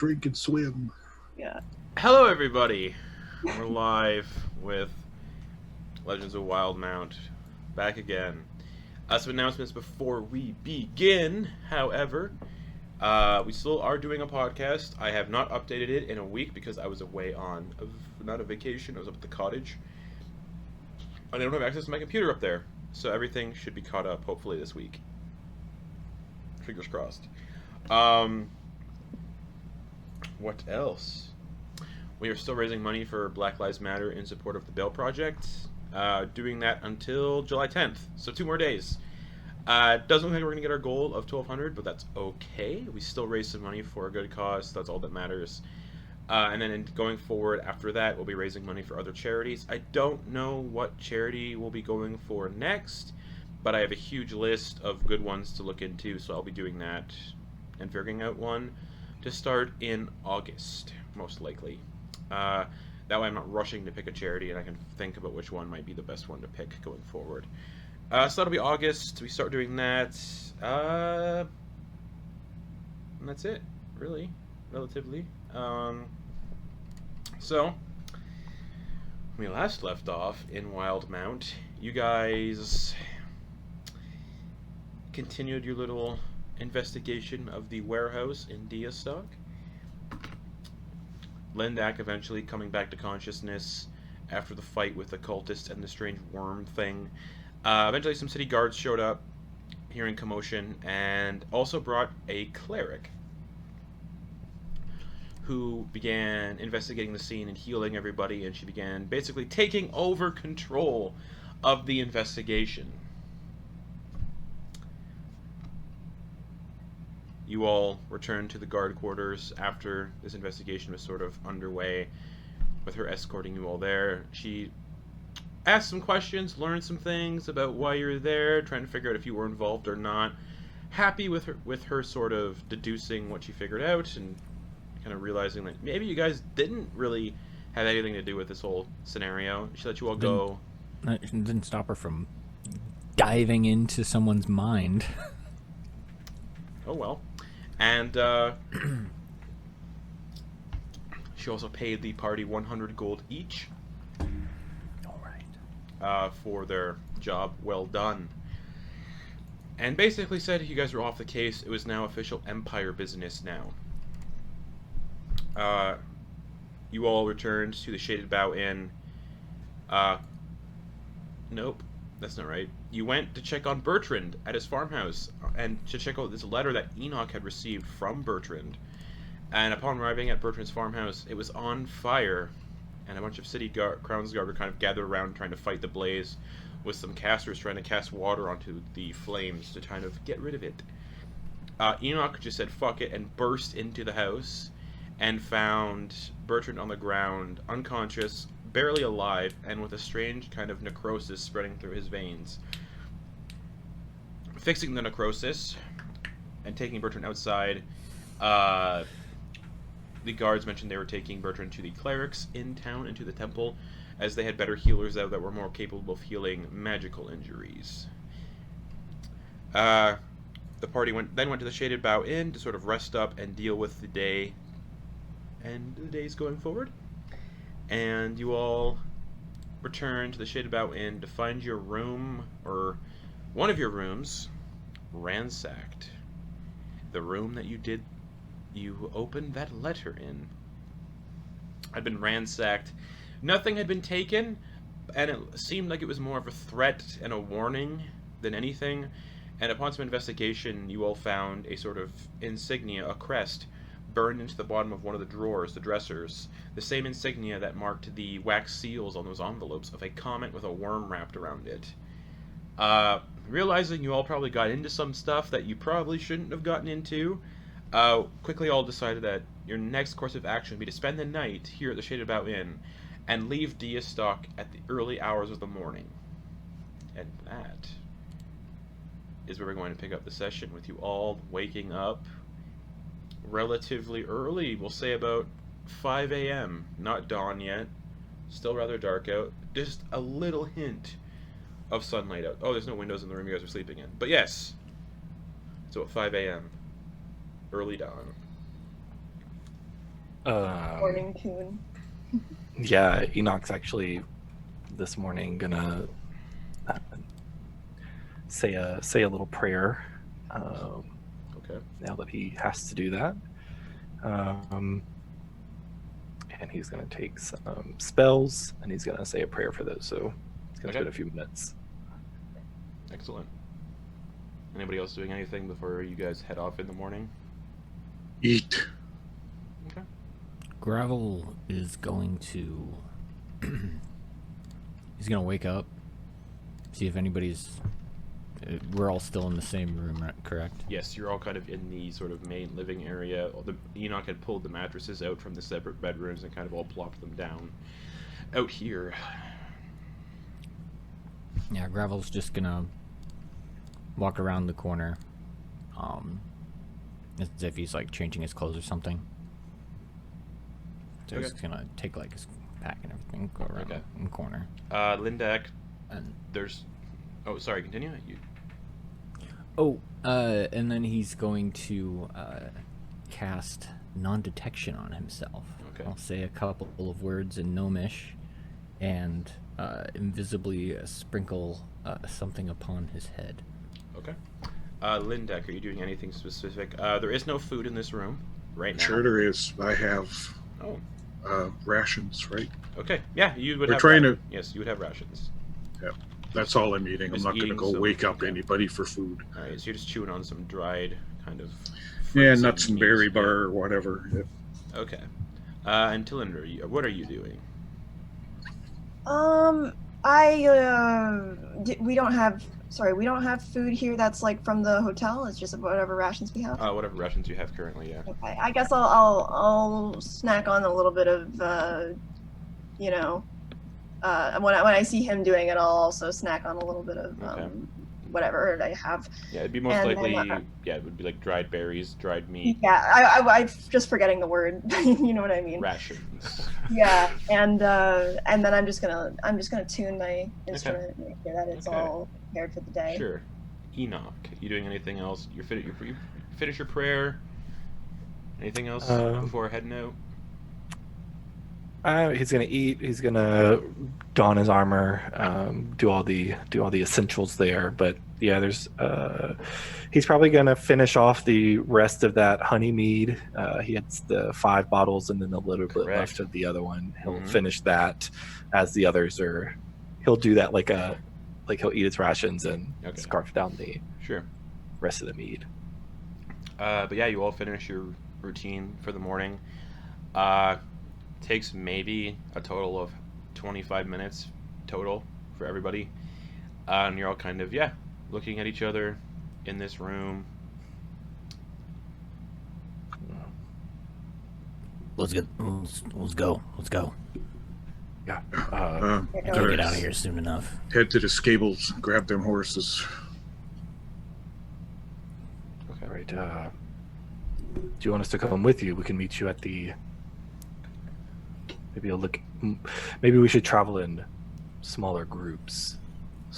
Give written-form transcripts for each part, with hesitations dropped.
drink and swim. Yeah. Hello, everybody. We're live with Legends of Wildemount, back again. Some announcements before we begin. However, we still are doing a podcast. I have not updated it in a week because I was away on not a vacation. I was up at the cottage. I don't have access to my computer up there, so everything should be caught up hopefully this week. Fingers crossed. What else? We are still raising money for Black Lives Matter in support of the Bail Project. Doing that until July 10th, so 2 more days. Doesn't look like we're going to get our goal of 1,200, but that's okay. We still raise some money for a good cause. That's all that matters. And then going forward after that, we'll be raising money for other charities. I don't know what charity we'll be going for next, but I have a huge list of good ones to look into, so I'll be doing that and figuring out one to start in August, most likely. That way I'm not rushing to pick a charity, and I can think about which one might be the best one to pick going forward. So that'll be August. We start doing that. And that's it, really, relatively. So, when we last left off in Wildemount, you guys continued your little investigation of the warehouse in Deastok. Lindak eventually coming back to consciousness after the fight with the cultist and the strange worm thing. Eventually some city guards showed up, hearing commotion, and also brought a cleric who began investigating the scene and healing everybody, and she began basically taking over control of the investigation. You all returned to the guard quarters after this investigation was sort of underway, with her escorting you all there. She asked some questions, learned some things about why you're there, trying to figure out if you were involved or not. Happy with her sort of deducing what she figured out and kind of realizing that maybe you guys didn't really have anything to do with this whole scenario. She let you all go. It didn't stop her from diving into someone's mind. Oh well. And she also paid the party 100 gold each. All right. For their job well done. And basically said you guys were off the case. It was now official Empire business now. You all returned to the Shaded Bough Inn. Nope, that's not right. You went to check on Bertrand at his farmhouse and to check out this letter that Enoch had received from Bertrand. And upon arriving at Bertrand's farmhouse, it was on fire, and a bunch of city Crown's Guard were kind of gathered around trying to fight the blaze, with some casters trying to cast water onto the flames to kind of get rid of it. Enoch just said fuck it and burst into the house and found Bertrand on the ground, unconscious, barely alive, and with a strange kind of necrosis spreading through his veins. Fixing the necrosis and taking Bertrand outside, the guards mentioned they were taking Bertrand to the clerics in town and to the temple, as they had better healers out that were more capable of healing magical injuries. The party then went to the Shaded Bough Inn to sort of rest up and deal with the day and the days going forward. And you all return to the Shaded Bough Inn to find your room, or one of your rooms, ransacked. The room that you opened that letter in had been ransacked. Nothing had been taken, and it seemed like it was more of a threat and a warning than anything. And upon some investigation, you all found a sort of insignia, a crest, burned into the bottom of one of the drawers, the dressers, the same insignia that marked the wax seals on those envelopes of a comet with a worm wrapped around it. Realizing you all probably got into some stuff that you probably shouldn't have gotten into, quickly all decided that your next course of action would be to spend the night here at the Shaded Bough Inn and leave Deastok at the early hours of the morning. And that is where we're going to pick up the session, with you all waking up relatively early. We'll say about 5 a.m. Not dawn yet. Still rather dark out. Just a little hint of sunlight out. Oh, there's no windows in the room you guys are sleeping in. But yes. So at 5 a.m. Early dawn. Morning tune. Yeah, Enoch's actually this morning gonna uh, say a little prayer. Okay. Now that he has to do that, and he's gonna take some spells, and he's gonna say a prayer for those. So it's gonna spend a few minutes. Excellent. Anybody else doing anything before you guys head off in the morning? Eat. Okay. Gravel is going to... he's going to wake up, see if anybody's... we're all still in the same room, right? Correct? Yes, you're all kind of in the sort of main living area. Enoch had pulled the mattresses out from the separate bedrooms and kind of all plopped them down out here. Yeah, Gravel's just going to walk around the corner, as if he's like changing his clothes or something. So he's gonna take like his pack and everything, go around in the corner. Lindak, And there's... Oh, sorry, continue. and then he's going to cast non-detection on himself. Okay. I'll say a couple of words in Gnomish, and invisibly sprinkle something upon his head. Okay. Lindak, are you doing anything specific? There is no food in this room right now. Sure there is. I have Oh, rations, right? okay. Yeah, you would We're have... trying to... Yes, you would have rations. That's all I'm eating. I'm Just not going to eating go some- wake up yeah. anybody for food. Alright, so you're just chewing on some dried kind of... Yeah, fruits nuts and meats. berry bar or whatever. Yeah. Okay. And Tilinder, what are you doing? We don't have food here that's like from the hotel. It's just whatever rations we have. Whatever rations you have currently, yeah. Okay, I guess I'll snack on a little bit of when I see him doing it, I'll also snack on a little bit of Okay. whatever I have. Yeah, it'd be most And likely... then, it would be like dried berries, dried meat, Yeah, I'm just forgetting the word. You know what I mean? rations. Yeah, and then I'm just gonna tune my instrument and make sure that it's Okay. all prepared for the day. Sure. Enoch, you doing anything else? You finish your prayer? Anything else before heading out? He's gonna eat. He's gonna don his armor, do all the essentials there. But yeah, he's probably gonna finish off the rest of that honey mead. He had the 5 bottles and then a little bit Correct. left of the other one. He'll Mhm. finish that, as the others are. He'll do that like he'll eat his rations and Okay. scarf down the Sure. rest of the mead. But yeah, you all finish your routine for the morning. Takes maybe a total of 25 minutes total for everybody. And you're all kind of, looking at each other in this room. Let's go. Yeah. Uh, Get Gotta Alright. get out of here soon enough. head to the stables, grab them horses. Okay. All right. Do you want us to come with you? We can meet you at the. Maybe we should travel in smaller groups.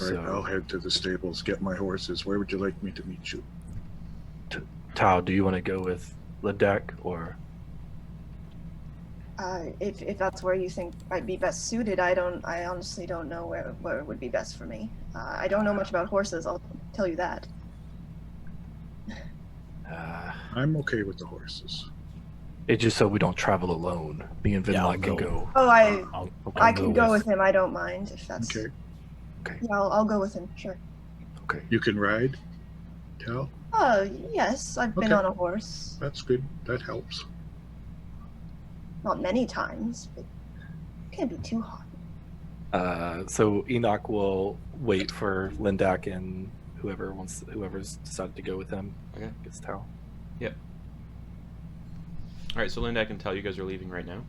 All right, I'll head to the stables, get my horses. Where would you like me to meet you? Tao, do you want to go with Ledek or? If that's where you think I'd be best suited, I honestly don't know where would be best for me. I don't know much about horses. I'll tell you that. I'm okay with the horses. It's just so we don't travel alone. Me and Yeah, I'll Vinlock can go. go. Oh, I'll I can go with him. I don't mind if that's. Okay. Yeah, I'll go with him. Sure. Okay. You can ride, Cal? Yes, I've been Okay. on a horse. That's good. That helps. Not many times, but it can't be too hard. So Enoch will wait for Lindak and whoever's decided to go with him. Okay. Gets Tao. Alright, so Linda, I can tell you guys are leaving right now.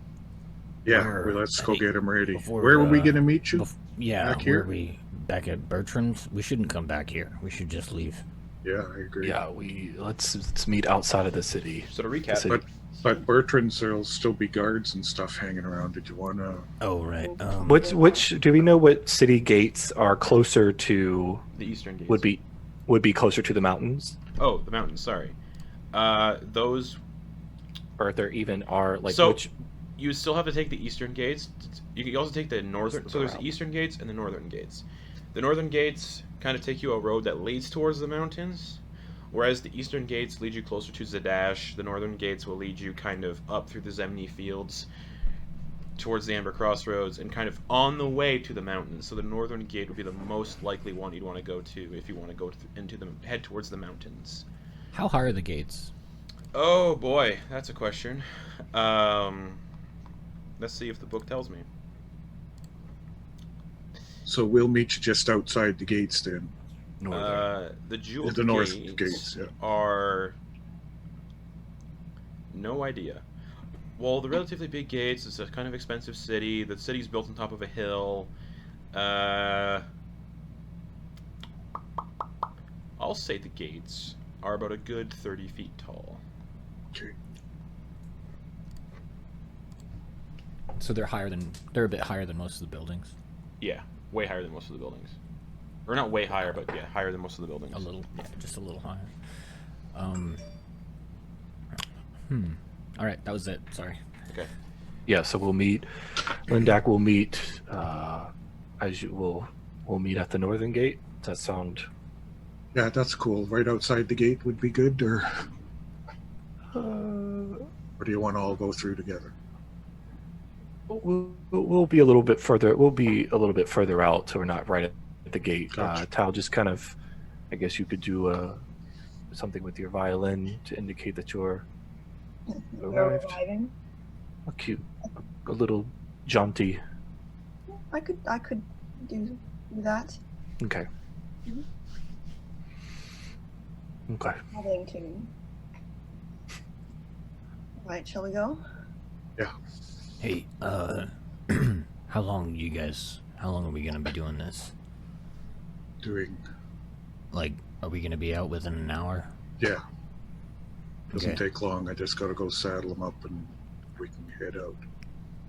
Yeah, Where- well, let's go hey, get them ready. before, Where were we going to meet you? Yeah, Back were here? we back at Bertram's? We shouldn't come back here. We should just leave. Yeah, I agree. Yeah, let's meet outside of the city. So to recap, City. But Bertrand's, there'll still be guards and stuff hanging around. Did you want to... Oh right. Which do we know what city gates are closer to? the eastern gates. Would be closer to the mountains, Oh, the mountains, sorry. Those... or if there even are like So- which. You still have to take the eastern gates. You can also take the northern. So there's the Wow. eastern gates and the northern gates. The northern gates kind of take you a road that leads towards the mountains, whereas the eastern gates lead you closer to Zadash. The northern gates will lead you kind of up through the Zemni fields towards the Amber Crossroads and kind of on the way to the mountains. So the northern gate would be the most likely one you'd want to go to if you want to go head towards the mountains. How high are the gates? Oh boy, that's a question. Let's see if the book tells me. So we'll meet you just outside the gates then. The jeweled The north gates, gates, yeah. are no idea. Well, the relatively big gates. It's a kind of expensive city. The city's built on top of a hill. I'll say the gates are about a good 30 feet tall. Okay. So they're a bit higher than most of the buildings. Yeah, way higher than most of the buildings. Or not way higher, but yeah, higher than most of the buildings. A little, yeah, just a little higher. All right, that was it. Sorry. Okay. Yeah, so we'll meet. Lindak will meet. As you we'll meet at the northern gate. Does that sound? Yeah, that's cool. Right outside the gate would be good, or do you want to all go through together? We'll be a little bit further. We'll be a little bit further out, so we're not right at the gate. Gotcha. Tal, just kind of, I guess you could do something with your violin to indicate that you're We're arrived. arriving. A cute, a little jaunty. I could do that. Okay. Mhm. Okay. Having to. Right, shall we go? Hey, how long are we gonna be doing this? Doing, Like, are we gonna be out within an hour? yeah. Doesn't Okay. take long. I just gotta go saddle them up and we can head out.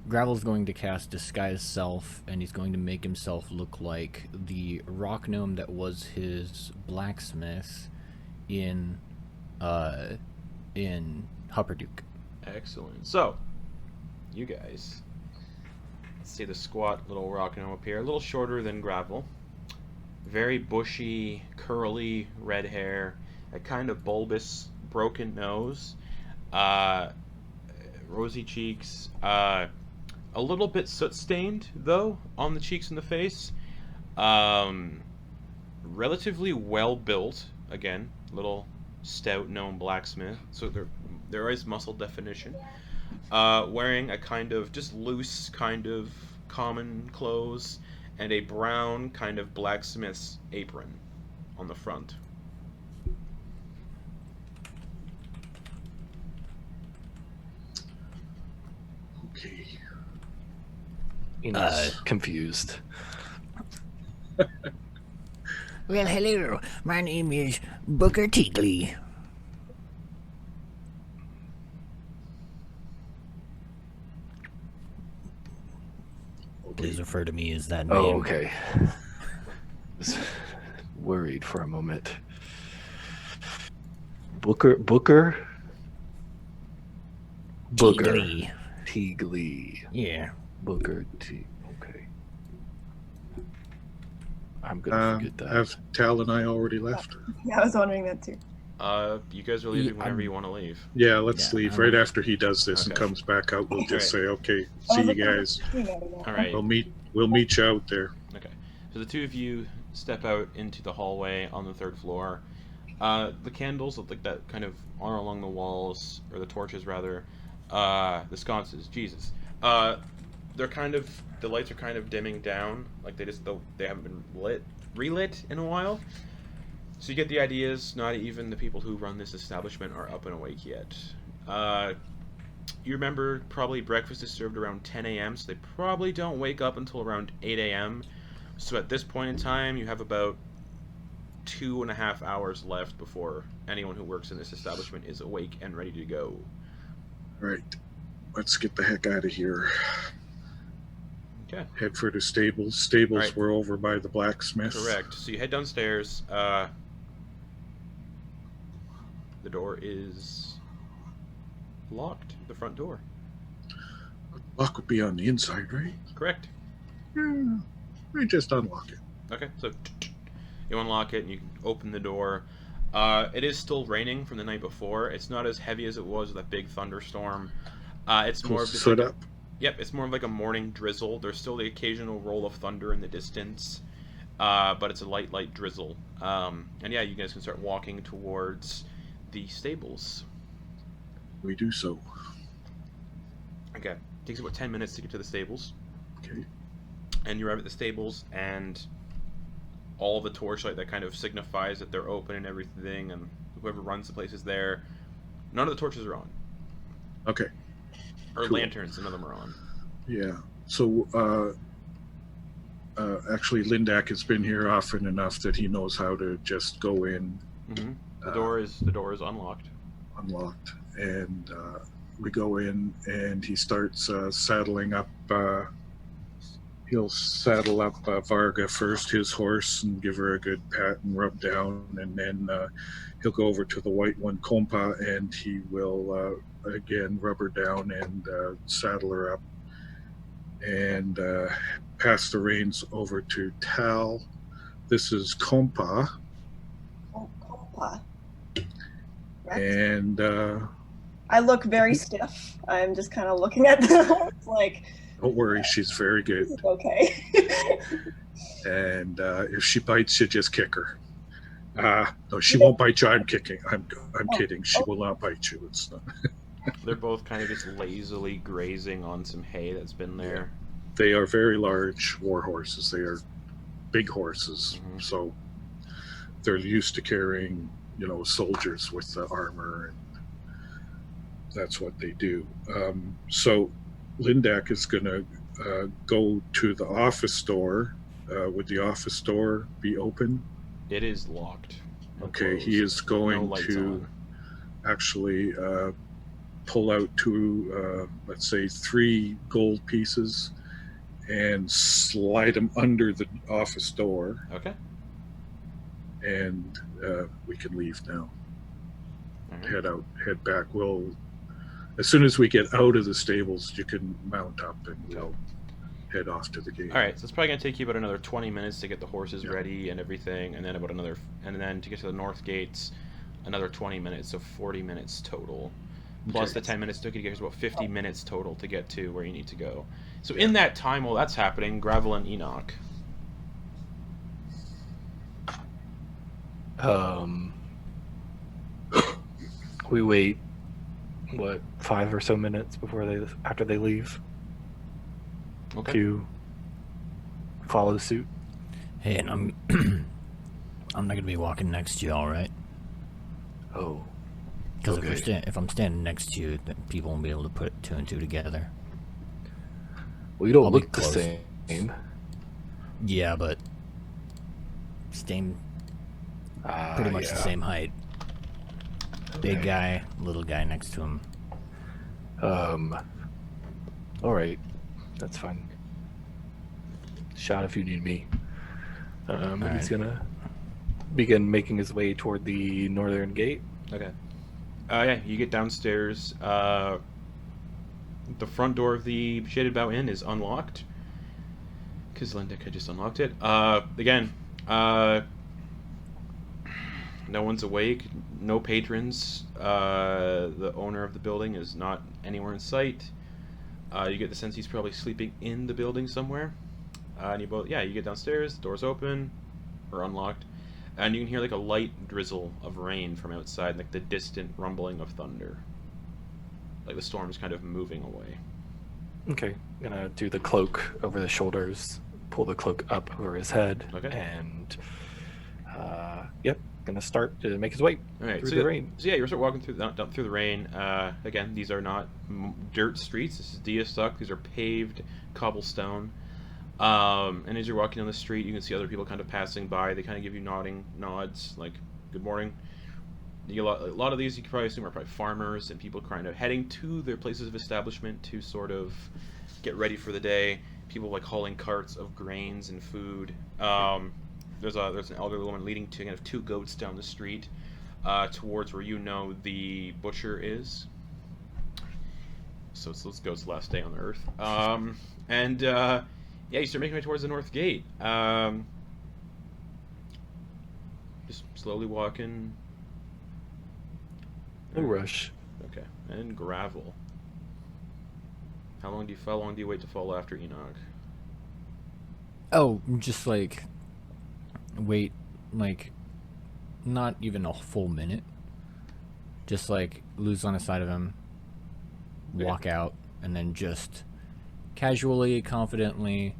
Gravel's going to cast Disguise Self, and he's going to make himself look like the rock gnome that was his blacksmith in Hupperduke. Excellent. So, you guys see the squat little rock gnome up here, a little shorter than Gravel. Very bushy, curly red hair, a kind of bulbous, broken nose, rosy cheeks, a little bit soot-stained, though, on the cheeks and the face. Relatively well-built, again, little stout gnome blacksmith, so there is muscle definition. Wearing a kind of just loose, kind of common clothes, and a brown kind of blacksmith's apron on the front. Okay. Ina's confused. Well, hello. My name is Booker Teagley. Please refer to me as that name. Oh, okay. Was worried for a moment. Booker. Teagley. Teagley. Yeah. Booker T. Okay. I'm gonna forget that. Have Tal and I already left? Yeah, I was wondering that too. You guys are leaving whenever you want to leave. Yeah, let's Yeah, leave. I'm- Right after he does this and Okay. comes back out, we'll just say, okay, I see was you like, guys. All right. We'll meet you out there. Okay. So the two of you step out into the hallway on the third floor. The candles look like that kind of are along the walls, or the torches rather. The sconces, Jesus. They're kind of, the lights are kind of dimming down, like they haven't been relit in a while. So you get the ideas. Not even the people who run this establishment are up and awake yet. You remember probably breakfast is served around 10 a.m., so they probably don't wake up until around 8 a.m. So at this point in time, you have about 2.5 hours left before anyone who works in this establishment is awake and ready to go. Right. Let's get the heck out of here. Okay. Head for the stables. Stables Right. were over by the blacksmith. Correct. So you head downstairs. The door is locked, the front door. Lock would be on the inside, right? Correct. Yeah. We just unlock it. Okay, so you unlock it and you can open the door. It is still raining from the night before. It's not as heavy as it was with that big thunderstorm. It's more of just Soot like up. Yep, it's more of like a morning drizzle. There's still the occasional roll of thunder in the distance, but it's a light drizzle. And yeah, you guys can start walking towards the stables. We do so. Okay, takes about 10 minutes to get to the stables. Okay. And you arrive at the stables, and all the torchlight that kind of signifies that they're open and everything, and whoever runs the place is there. None of the torches are on. Okay. Or Cool. lanterns, none of them are on. Yeah. So, actually, Lindak has been here often enough that he knows how to just go in, Mm-hmm. The door is unlocked. unlocked, and we go in, and he starts saddling up. He'll saddle up Varga first, his horse, and give her a good pat and rub down, and then he'll go over to the white one, Kompa, and he will again rub her down and saddle her up, and pass the reins over to Tal. This is Kompa, Oh, Kompa. Right. and I look very stiff. I'm just kind of looking at the horse like, don't worry, she's very good. okay. And if she bites you, just kick her. No, she won't bite you. I'm kidding. I'm kidding. She will not bite you. It's not. They're both kind of just lazily grazing on some hay that's been there. They are very large war horses. They are big horses, Mhm. so they're used to carrying, soldiers with the armor, and that's what they do. So Lindak is going to go to the office door. Would the office door be open? It is locked. and Okay, he closed. is going No lights to on. actually pull out two, let's say, 3 gold pieces and slide them under the office door, Okay. and we can leave now. Alright. Head back. As soon as we get out of the stables, you can mount up and we'll head off to the gate. All right, so it's probably gonna take you about another 20 minutes to get the horses Yeah. ready and everything, and then to get to the north gates, another 20 minutes, so 40 minutes total. Plus Okay. the 10 minutes it took you to get, about 50 minutes total to get to where you need to go. So in that time, while that's happening, Gravel and Enoch. We wait, 5 or so minutes after they leave Okay. to follow suit. Hey, and I'm I'm not gonna be walking next to you, all right? Oh, Because Okay. if I'm standing next to you, then people won't be able to put 2 and 2 together. we don't I'll be look the close. same. Yeah, but same, pretty much the same height. Big Okay. guy, little guy next to him. All right, that's fine. Shout if you need me. And he's Alright. gonna begin making his way toward the northern gate. Okay. Yeah, you get downstairs. The front door of the Shaded Bough Inn is unlocked. Because Lindick had just unlocked it. Again, no one's awake. No patrons. The owner of the building is not anywhere in sight. You get the sense he's probably sleeping in the building somewhere. And you get downstairs. The door's open or unlocked. And you can hear like a light drizzle of rain from outside, like the distant rumbling of thunder. Like the storm's kind of moving away. Okay, gonna do the cloak over the shoulders, pull the cloak up over his head, Okay. and gonna start to make his way All right, through so the rain. So yeah, you start walking down through the rain. Again, these are not dirt streets. This is Deastok. These are paved cobblestone. And as you're walking down the street, you can see other people kind of passing by. They kind of give you nods, like "Good morning." You get a lot of these you can probably assume are probably farmers and people kind of heading to their places of establishment to sort of get ready for the day. People like hauling carts of grains and food. There's an elderly woman leading to kind of 2 goats down the street towards where the butcher is. So let's go. It's the last day on Earth. Yeah, you start making your way towards the north gate. Just slowly walking. No rush. Okay, and gravel. How long do you wait to follow after Enoch? Oh, just like wait, like not even a full minute. Just like lose on the side of him, walk out, and then just casually, confidently,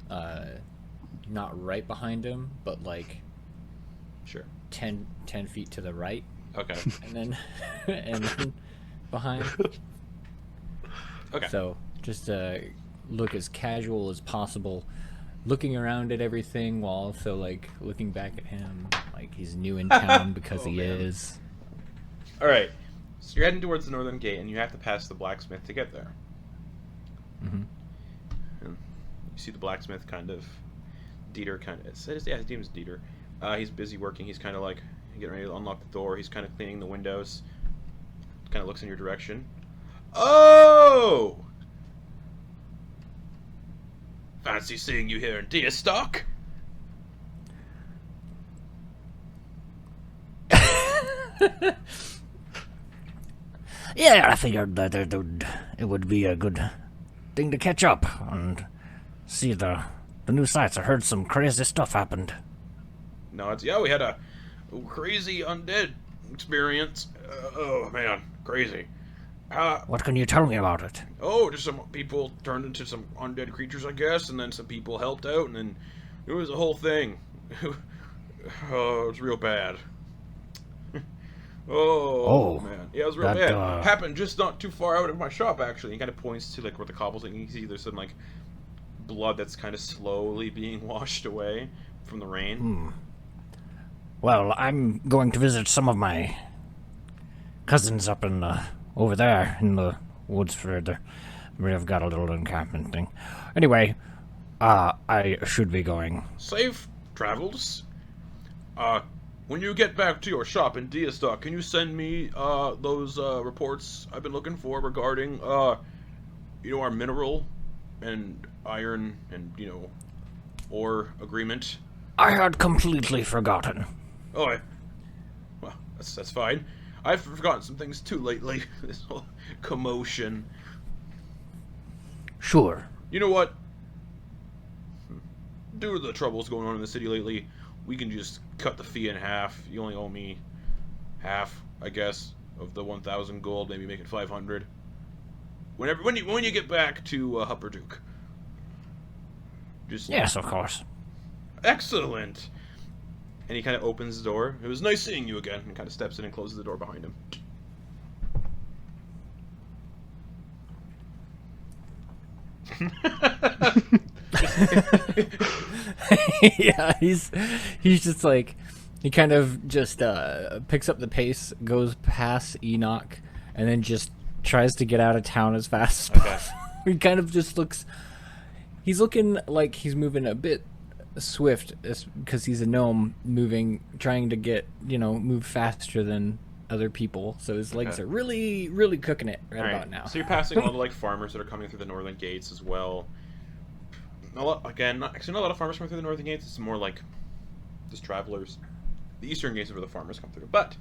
not right behind him, but like Sure. 10 feet to the right, Okay. and then behind. Okay. So just look as casual as possible, looking around at everything while also like looking back at him like he's new in town because Oh, he man. is. All right. So you're heading towards the northern gate, and you have to pass the blacksmith to get there. Mm-hmm. And you see the blacksmith Dieter his name is Dieter. He's busy working. He's kind of like getting ready to unlock the door. He's kind of cleaning the windows. Kind of looks in your direction. Oh! Fancy seeing you here in Deastok. Yeah, I figured that it would be a good thing to catch up and see the new sites. I heard some crazy stuff happened. No, we had a crazy undead experience. Oh man, crazy. What can you tell me about it? Oh, just some people turned into some undead creatures, I guess, and then some people helped out, and then it was a whole thing. Oh, it was real bad. Oh man, yeah, it was real that, bad. Happened just not too far out of my shop, actually. He kind of points to like where the cobbles, and you can see there's some like blood that's kind of slowly being washed away from the rain. Well, I'm going to visit some of my cousins up in over there in the woods further. I've got a little encampment thing. Anyway, I should be going. Safe travels. When you get back to your shop in Deastok, can you send me those reports I've been looking for regarding our mineral and iron and ore agreement? I had completely forgotten. Oh, well, that's fine. I've forgotten some things too lately. This whole commotion. Sure. You know what? Due to the troubles going on in the city lately, we can just cut the fee in half. You only owe me half, I guess, of the 1,000 gold. Maybe make it 500. When you get back to Hupperduke. Just Yes, of course. excellent. And he kind of opens the door. It was nice seeing you again. And kind of steps in and closes the door behind him. Yeah, he's just like, he kind of just picks up the pace, goes past Enoch, and then just tries to get out of town as fast as possible. He kind of just looks, he's looking like he's moving a bit swift because he's a gnome, trying to get, move faster than other people, so his legs are really, really cooking it right about now. So you're passing all the like farmers that are coming through the northern gates as well. Not a lot of farmers coming through the northern gates. It's more like just travelers. The eastern gates are where the farmers come through. But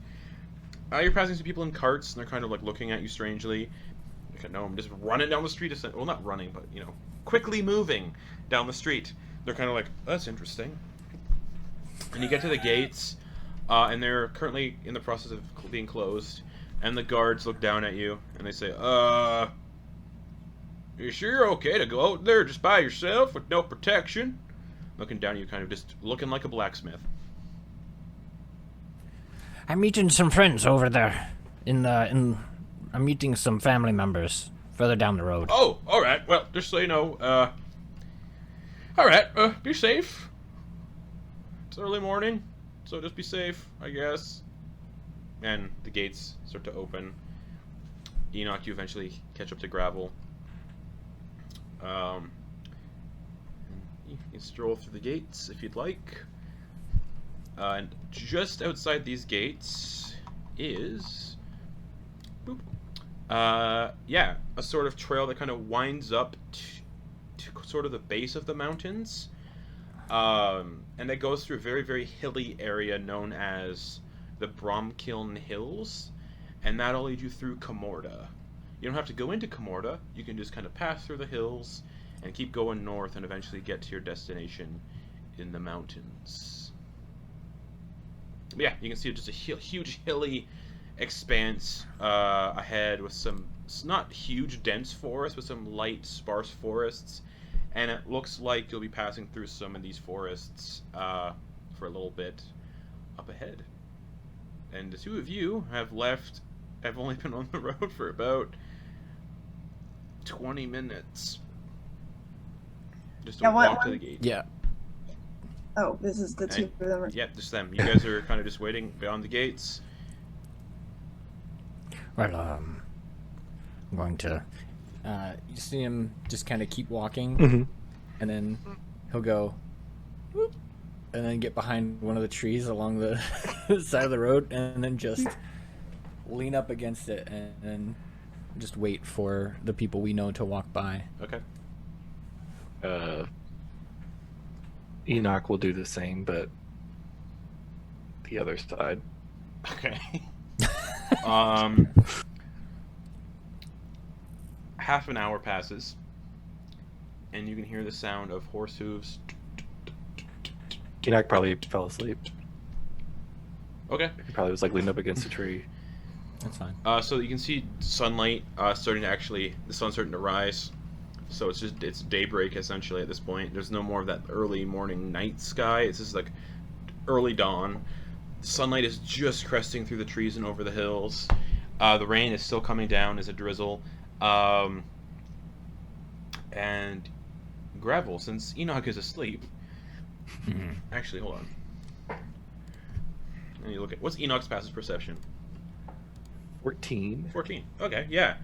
you're passing some people in carts, and they're kind of like looking at you strangely. Like a gnome just running down the street. Well, not running, but quickly moving down the street. They're kind of like, that's interesting. And you get to the gates, and they're currently in the process of being closed. And the guards look down at you, and they say, you sure you're okay to go out there just by yourself with no protection? Looking down at you, kind of just looking like a blacksmith. I'm meeting some friends over there. I'm meeting some family members further down the road. Oh, alright. Well, just so you know, alright, be safe. It's early morning, so just be safe, I guess. And the gates start to open. Enoch, you eventually catch up to Gravel. You can stroll through the gates if you'd like. And just outside these gates is Yeah, a sort of trail that kind of winds up to sort of the base of the mountains. And it goes through a very, very hilly area known as the Bromkiln Hills, and that'll lead you through Comorda. You don't have to go into Comorda, you can just kind of pass through the hills and keep going north and eventually get to your destination in the mountains. But yeah, you can see just a huge hilly expanse ahead with some not huge dense forests, but some light sparse forests, and it looks like you'll be passing through some of these forests for a little bit up ahead. And the two of you have only been on the road for about 20 minutes. Just to walk to the gate. Yeah. Oh, this is the two of them. Yep, just them. You guys are kind of just waiting beyond the gates. Well, I'm going to. You see him just kind of keep walking, Mm-hmm. and then he'll go, whoop, and then get behind one of the trees along the side of the road, and then just lean up against it, and then just wait for the people we know to walk by. Okay. Enoch will do the same, but the other side. Okay. Half an hour passes, and you can hear the sound of horse hooves. Enoch probably fell asleep. Okay. He probably was like leaning up against a tree. That's fine. So you can see sunlight starting to the sun's starting to rise. So it's daybreak essentially at this point. There's no more of that early morning night sky. It's just like early dawn. Sunlight is just cresting through the trees and over the hills. The rain is still coming down as a drizzle. And Gravel, since Enoch is asleep. Actually, hold on. And you look at what's Enoch's passive perception? 14. 14. Okay, yeah.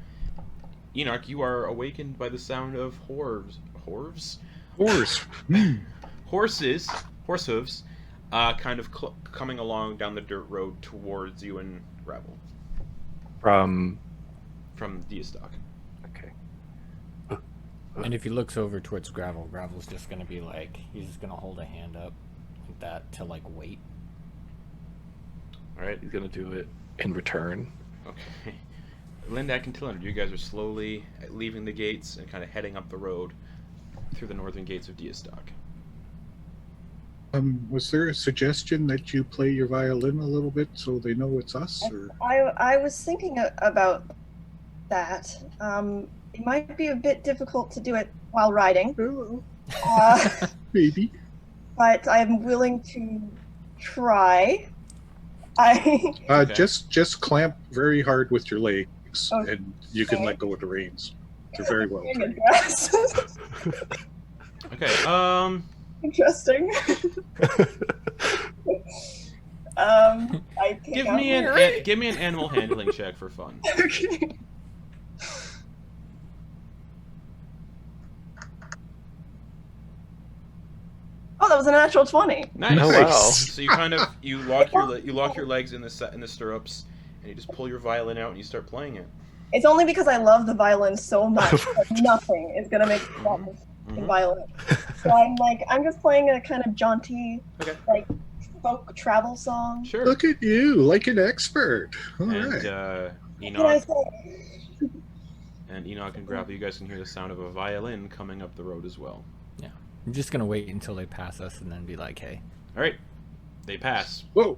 Enoch, you are awakened by the sound of horse hooves, kind of coming along down the dirt road towards you and Gravel. From Deastok. Okay. And if he looks over towards Gravel's just gonna be like, he's just gonna hold a hand up like that to like wait. All right. He's gonna do it in return. Okay. Lindak and Tillander, you guys are slowly leaving the gates and kind of heading up the road through the northern gates of Deastok. Was there a suggestion that you play your violin a little bit so they know it's us? Or? I was thinking about that. It might be a bit difficult to do it while riding, Maybe. but I'm willing to try. Okay. Just clamp very hard with your legs, and you can Okay. let go of the reins. They're very well trained. Okay. Interesting. I pick Give up me an animal handling check for fun. Okay. Oh, that was a natural 20. Nice. Oh, wow. So you lock your legs in the stirrups, and you just pull your violin out and you start playing it. It's only because I love the violin so much that nothing is gonna make me stop the violin. So I'm just playing a kind of jaunty, Okay. like folk travel song. Sure. Look at you, like an expert. All right. And What can I Enoch say? and Enoch and Gravel, you guys can hear the sound of a violin coming up the road as well. Yeah. I'm just gonna wait until they pass us and then be like, hey. All right. They pass. Whoa.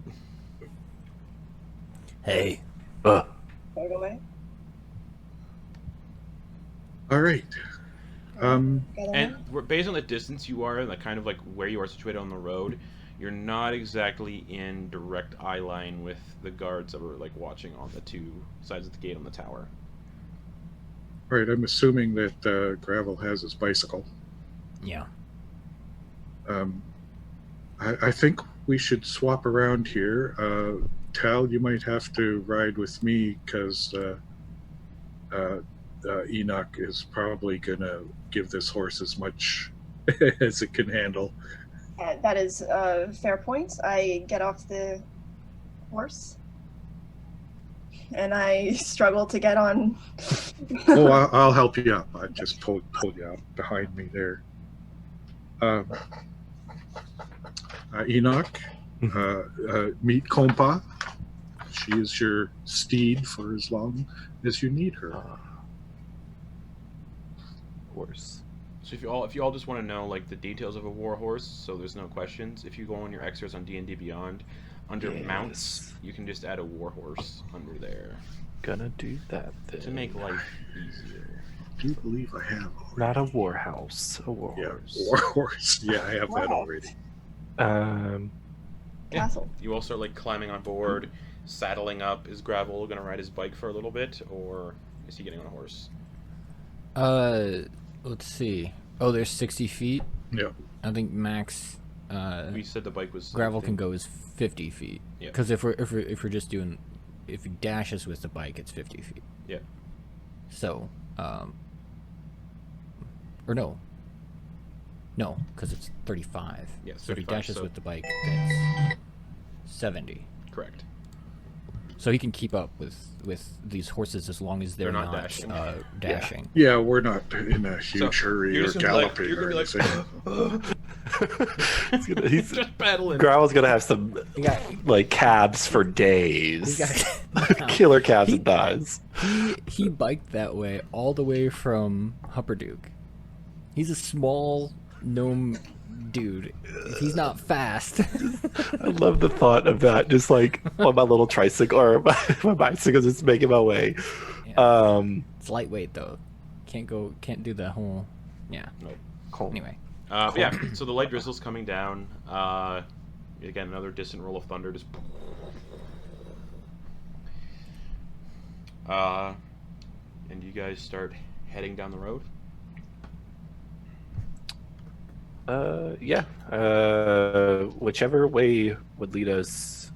Hey, Can I go away? All right. And based on the distance you are and the kind of like where you are situated on the road, you're not exactly in direct eye line with the guards that were like watching on the two sides of the gate on the tower. All right. I'm assuming that Gravel has his bicycle. yeah. I think we should swap around here. Tal, you might have to ride with me because Enoch is probably gonna give this horse as much as it can handle. That is a fair point. I get off the horse. and I struggle to get on. Oh, I'll help you up. I just pulled you up behind me there. Enoch, meet Kompa. She is your steed for as long as you need her. Of course. So if you all just want to know like the details of a war horse, so there's no questions. If you go on your extras on D&D Beyond, under mounts, you can just add a war horse under there Gonna do that then. to make life easier. I do believe I have already. Not a war house, a war Yeah, horse. war horse. Yeah, I have that already. Yeah. Castle. You all start like climbing on board, saddling up. Is Gravel gonna ride his bike for a little bit, or is he getting on a horse? Let's see. Oh, there's 60 feet. Yeah. I think max. We said the bike was Gravel can go as 50 feet. Yeah. Because if we're just doing, if he dashes with the bike, it's 50 feet. Yeah. So, or no, because it's 35. Yeah, So if he 35, dashes so- with the bike, that's 70. Correct. So he can keep up with these horses as long as they're not not dashing. dashing. Yeah, we're not in a huge hurry you're or just gonna be like- galloping you're or gonna be like, he's he's just paddling. Gravel's gonna have some like cabs for days. Killer calves and thighs. He biked that way all the way from Hupperduke. He's a small gnome dude. He's not fast. I love the thought of that. Just like on my little tricycle or my bicycle, just making my way. Yeah. It's lightweight though. Can't do the whole. Yeah. Cool. Anyway. Yeah, so the light drizzle's coming down. Again, another distant roll of thunder. Just. And you guys start heading down the road. Yeah. Whichever way would lead us,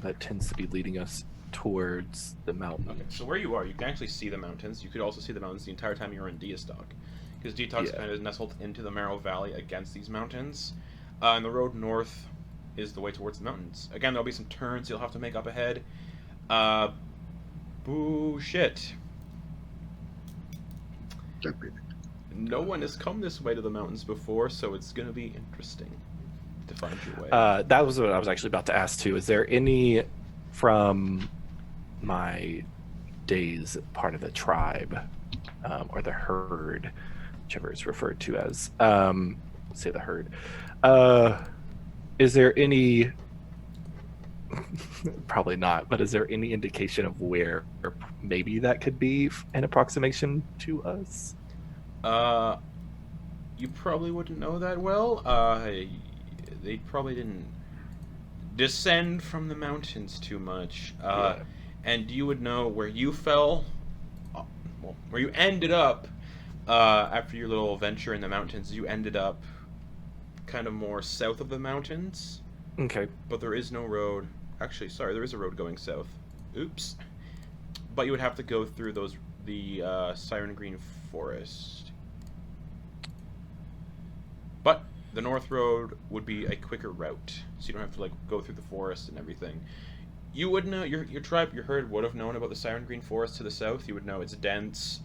that tends to be leading us towards the mountain. Okay, so where you are, you can actually see the mountains. You could also see the mountains the entire time you're in Deastok, because Deastok's kind of nestled into the Marrow Valley against these mountains. And the road north is the way towards the mountains. Again, there'll be some turns you'll have to make up ahead. Shit. No one has come this way to the mountains before, so it's going to be interesting to find your way. That was what I was actually about to ask too. Is there any from my days part of the tribe or the herd, whichever it's referred to as, say the herd, is there any, probably not, but is there any indication of where or maybe that could be an approximation to us? You probably wouldn't know that well. They probably didn't descend from the mountains too much. And you would know where you fell, well, where you ended up after your little adventure in the mountains. You ended up kind of more south of the mountains. Okay. But there is no road. Actually, sorry, there is a road going south. Oops. But you would have to go through the Siren Green Forest. But the north road would be a quicker route, so you don't have to like go through the forest and everything. You would know, your tribe, your herd would have known about the Siren Green Forest to the south. You would know it's dense,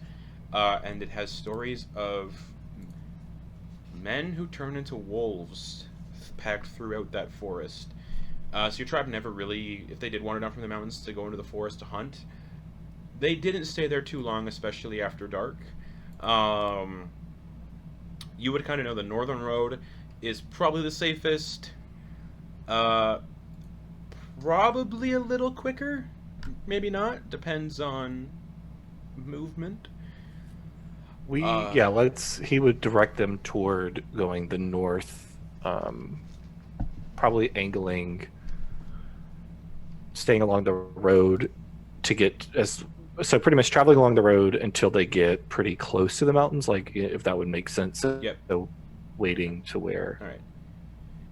and it has stories of men who turn into wolves packed throughout that forest. So your tribe never really, if they did wander down from the mountains to go into the forest to hunt, they didn't stay there too long, especially after dark. You would kind of know the northern road is probably the safest. Probably a little quicker, maybe not. Depends on movement. He would direct them toward going the north, probably angling, staying along the road to get so pretty much traveling along the road until they get pretty close to the mountains, like if that would make sense. Yep. So waiting to where. All right.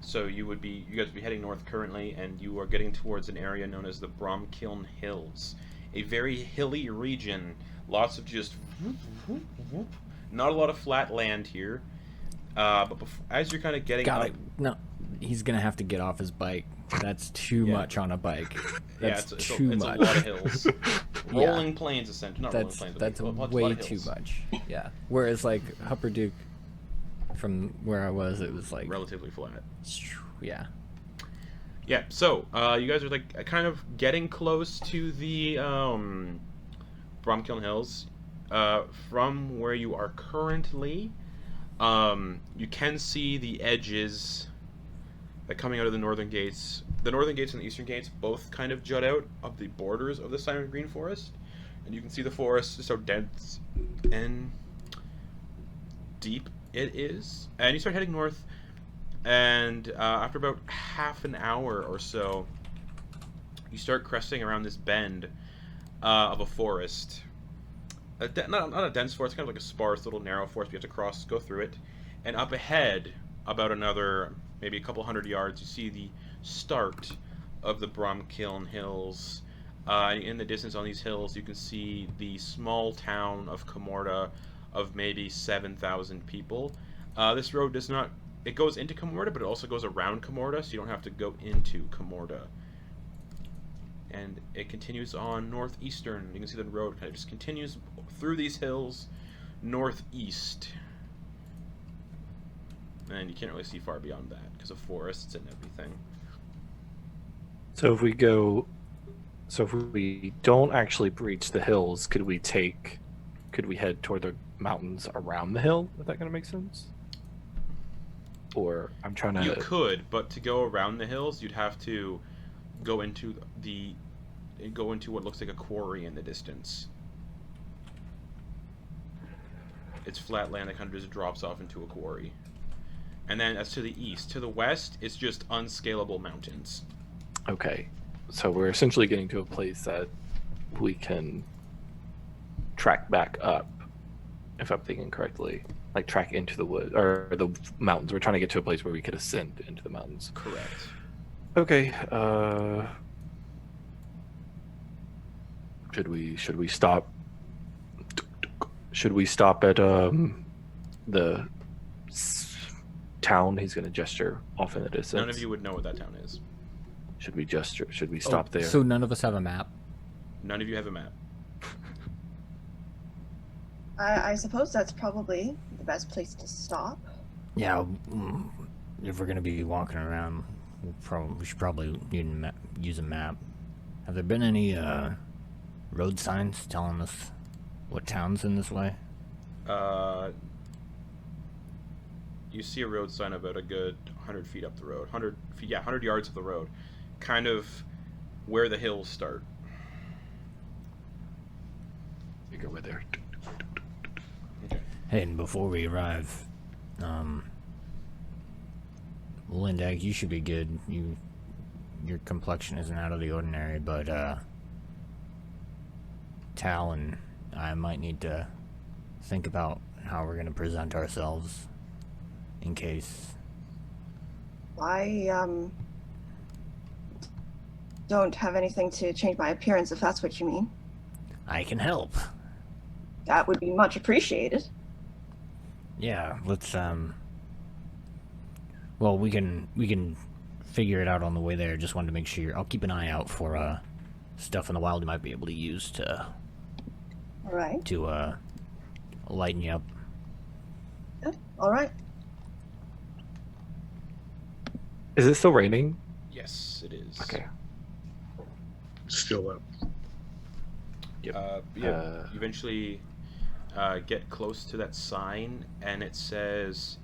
So you guys would be heading north currently, and you are getting towards an area known as the Bromkiln Hills, a very hilly region. Lots of just not a lot of flat land here. But as you're kind of getting up, No, he's gonna have to get off his bike That's too Yeah. much on a bike. That's it's too a much. lot of hills. Yeah. Rolling plains, essentially. Not rolling That's plains. that's but a lot way of too hills. much. Yeah. Whereas like Hupperduke, from where I was, it was like Relatively flat. yeah. Yeah, so you guys are like kind of getting close to the Bromkiln Hills. From where you are currently, you can see the edges coming out of the northern gates. The northern gates and the eastern gates both kind of jut out of the borders of the Silent Green Forest, and you can see the forest just how dense and deep it is. And you start heading north, and after about half an hour or so, you start cresting around this bend of a forest. Not a dense forest, kind of like a sparse little narrow forest. You have to go through it, and up ahead, about another maybe a couple hundred yards, you see the start of the Bromkiln Hills. In the distance on these hills, you can see the small town of Comorta of maybe 7,000 people. This road does not... It goes into Comorta, but it also goes around Comorta, so you don't have to go into Comorta. And it continues on northeastern. You can see the road kind of just continues through these hills northeast. And you can't really see far beyond that because of forests and everything. So if we don't actually breach the hills, could we head toward the mountains around the hill? Is that going to make sense? Or I'm trying to... You could, but to go around the hills, you'd have to go into what looks like a quarry in the distance. It's flat land that kind of just drops off into a quarry. And then as to the east, to the west, it's just unscalable mountains. Okay, so we're essentially getting to a place that we can track back up, if I'm thinking correctly. Like track into the wood or the mountains. We're trying to get to a place where we could ascend into the mountains. Correct. Okay. Should we stop? Should we stop at the town? He's going to gesture off in the distance. None of you would know what that town is. Should we gesture? Should we stop there? So none of us have a map. None of you have a map. I suppose that's probably the best place to stop. Yeah, if we're gonna be walking around, we should probably use a map. Have there been any road signs telling us what town's in this way? You see a road sign about a good 100 feet up the road. 100 feet, yeah, 100 yards of the road. Kind of where the hills start. We go with there. Okay. Hey, and before we arrive, Lindag, you should be good. Your complexion isn't out of the ordinary, but Tal and I might need to think about how we're going to present ourselves in case. I don't have anything to change my appearance, if that's what you mean. I can help. That would be much appreciated. Yeah, let's well, we can figure it out on the way there. Just wanted to make sure. I'll keep an eye out for stuff in the wild you might be able to use to All right. lighten you up. Good. All right. Is it still raining? Yes, it is. Okay. Still up. Yep. You eventually get close to that sign, and it says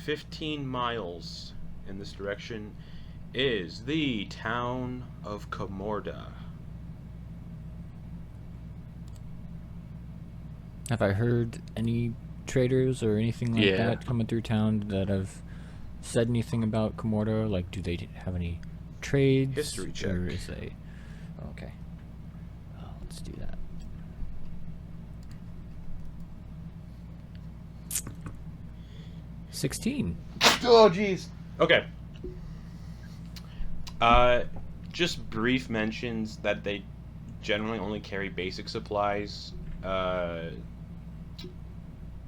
15 miles in this direction is the town of Comorta. Have I heard any traders or anything like Yeah. that coming through town that have said anything about Comorta? Like, do they have any trades? History check. Or is they... Okay. Let's do that. $16. Oh, jeez. Okay. Just brief mentions that they generally only carry basic supplies.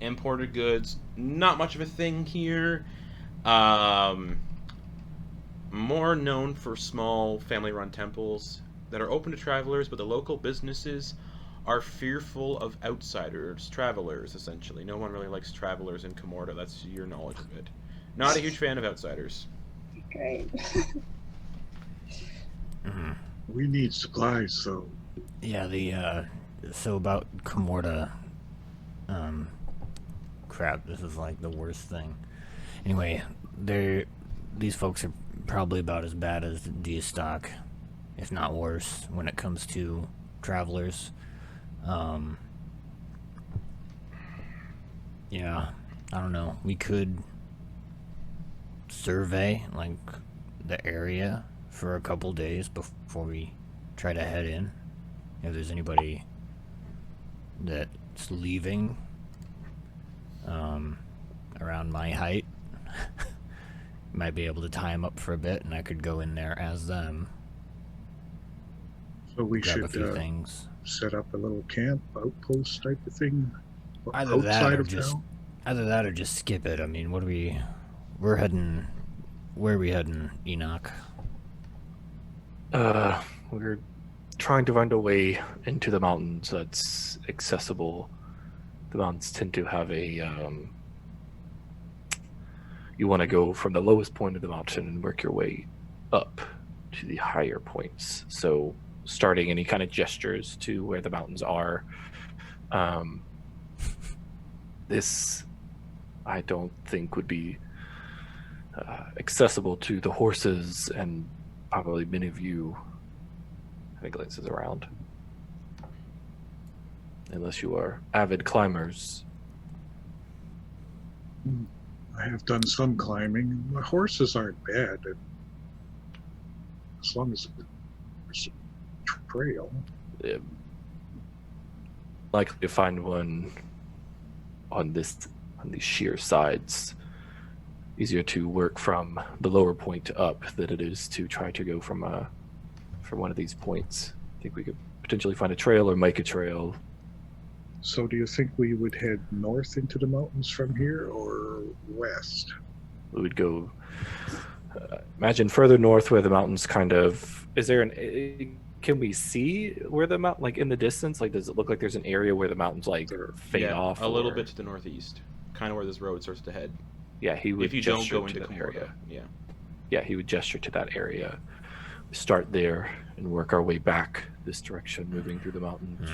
Imported goods, not much of a thing here. more known for small family-run temples that are open to travelers, but the local businesses are fearful of outsiders, travelers, essentially. No one really likes travelers in Comorta. That's your knowledge of it. Not a huge fan of outsiders. Great. We need supplies, so Yeah, so about Comorta, crap, this is like the worst thing. Anyway, these folks are probably about as bad as Deastok, if not worse, when it comes to travelers. Yeah, I don't know. We could survey, like, the area for a couple days before we try to head in. If there's anybody that's leaving around my height, might be able to tie them up for a bit, and I could go in there as them. so we Grab should a few things. set up a little camp, outpost type of thing Either that outside or of town. just skip it. I mean, where are we heading, Enoch? We're trying to find a way into the mountains that's accessible. The mountains tend to have you want to go from the lowest point of the mountain and work your way up to the higher points. So starting any kind of gestures to where the mountains are. This, I don't think, would be accessible to the horses, and probably many of you, I think, glances around. Unless you are avid climbers. I have done some climbing. My horses aren't bad, as long as there's a trail. Likely to find one on these sheer sides. Easier to work from the lower point up than it is to try to go from one of these points. I think we could potentially find a trail or make a trail. So do you think we would head north into the mountains from here, or west? We would go, imagine further north where the mountains kind of, can we see where the mountain, like in the distance, like does it look like there's an area where the mountains like fade off? A little bit to the northeast, kind of where this road starts to head. Yeah, he would. If you don't gesture go into to that Comorta, area. yeah. Yeah, he would gesture to that area. Start there and work our way back this direction, moving through the mountains.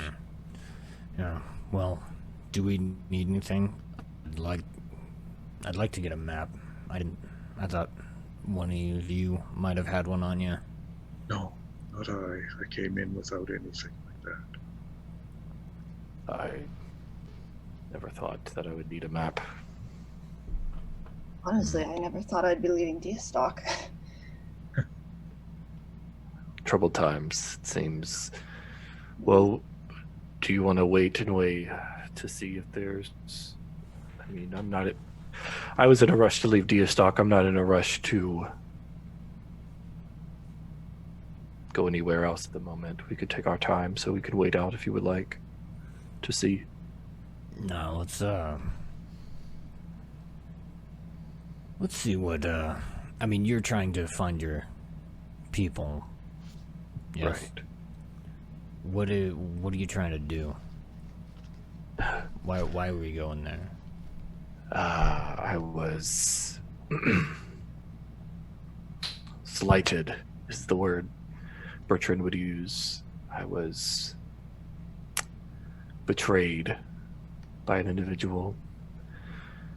Yeah. Well, do we need anything? I'd like to get a map. I thought one of you might have had one on you. No, not I. I came in without anything like that. I never thought that I would need a map. Honestly, I never thought I'd be leaving Deastok. Troubled times, it seems. Well, do you want to wait and wait to see if there's... I mean, I was in a rush to leave Deastok. I'm not in a rush to go anywhere else at the moment. We could take our time, so we could wait out if you would like to see. No, let's see what, I mean, you're trying to find your people. Yes. Right. What are you trying to do? Why were we going there? I was slighted is the word Bertrand would use. I was betrayed by an individual,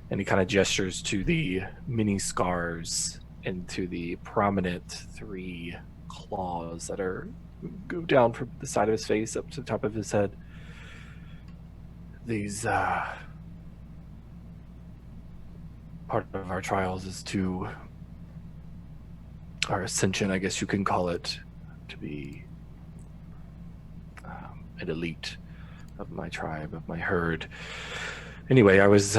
and he kind of gestures to the many scars and to the prominent 3 claws that go down from the side of his face up to the top of his head. These part of our trials is to our ascension, I guess you can call it, to be an elite of my tribe, of my herd. Anyway, I was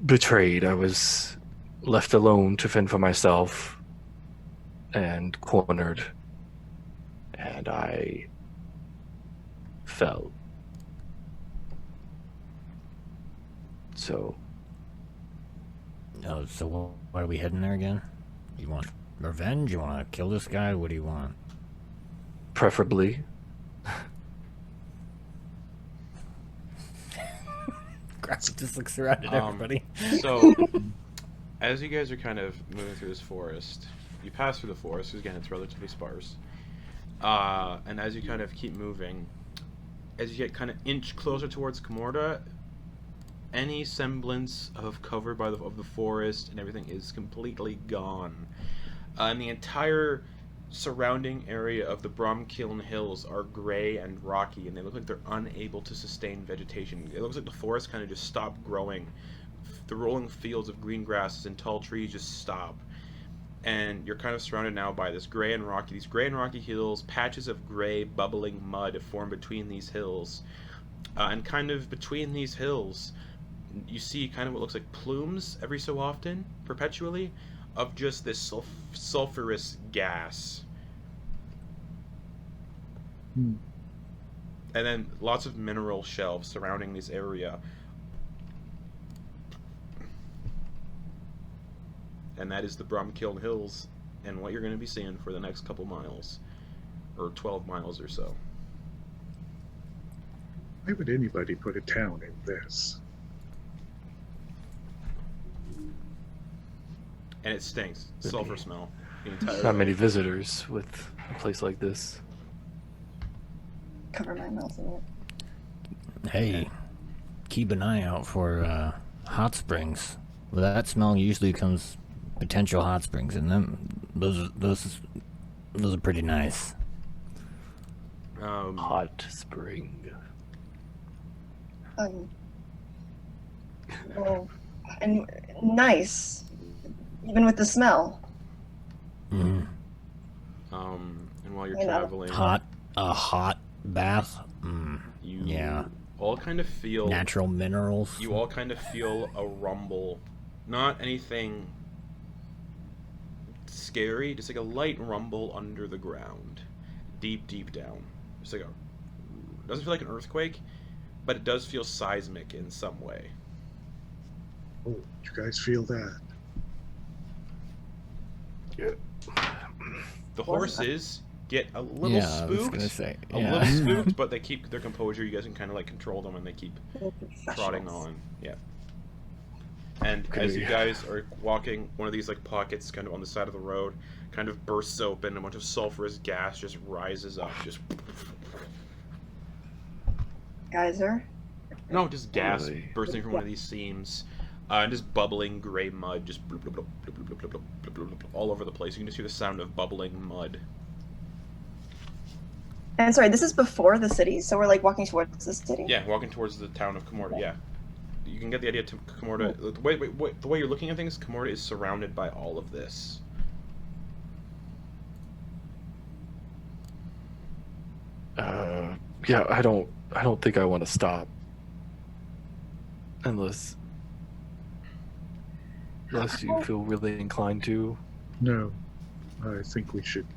betrayed. I was left alone to fend for myself and cornered, and I fell. So Oh, so why are we heading there again? You want revenge? You want to kill this guy? What do you want? Preferably. Graphic just looks around at everybody. So, as you guys are kind of moving through this forest, you pass through the forest, because again, it's relatively sparse. And as you kind of keep moving, as you get kind of inch closer towards Comorda, any semblance of cover of the forest and everything is completely gone. And the entire surrounding area of the Bromkiln Hills are gray and rocky, and they look like they're unable to sustain vegetation. It looks like the forest kind of just stopped growing. The rolling fields of green grasses and tall trees just stop. And you're kind of surrounded now by these gray and rocky hills. Patches of gray bubbling mud form between these hills. And kind of between these hills, you see kind of what looks like plumes every so often, perpetually, of just this sulfurous gas. And then lots of mineral shelves surrounding this area. And that is the Bromkiln Hills, and what you're going to be seeing for the next couple miles, or 12 miles or so. Why would anybody put a town in this? And it stinks. Sulfur smell. The entire Not way. many visitors with a place like this. Cover my mouth in it. Hey, keep an eye out for hot springs. Well, that smell usually comes potential hot springs, and those are pretty nice. Hot spring. Well, and nice, even with the smell. Mm. And while you're I know. traveling, A hot bath. you Yeah. all kind of feel Natural minerals. You all kind of feel a rumble. Not anything scary, just like a light rumble under the ground. Deep, deep down. Just like doesn't feel like an earthquake, but it does feel seismic in some way. Oh, you guys feel that? The horses get a little Yeah, I was spooked. gonna say, A yeah. little spooked, but they keep their composure. You guys can kind of like control them, and they keep trotting on. Yeah. And as you guys are walking, one of these like pockets kind of on the side of the road kind of bursts open, a bunch of sulfurous gas just rises up. Just Geyser. no, just gas Really? bursting from one of these seams. And just bubbling gray mud just bloop, bloop, bloop, bloop, bloop, bloop, bloop, bloop, bloop, bloop, all over the place. You can just hear the sound of bubbling mud. And sorry, this is before the city, so we're like walking towards the city. Yeah, walking towards the town of Comorda. Yeah, you can get the idea. To Comorda, the way you're looking at things, Comorda is surrounded by all of this. Yeah, I don't think I want to stop. Unless you feel really inclined to. No, I think we should.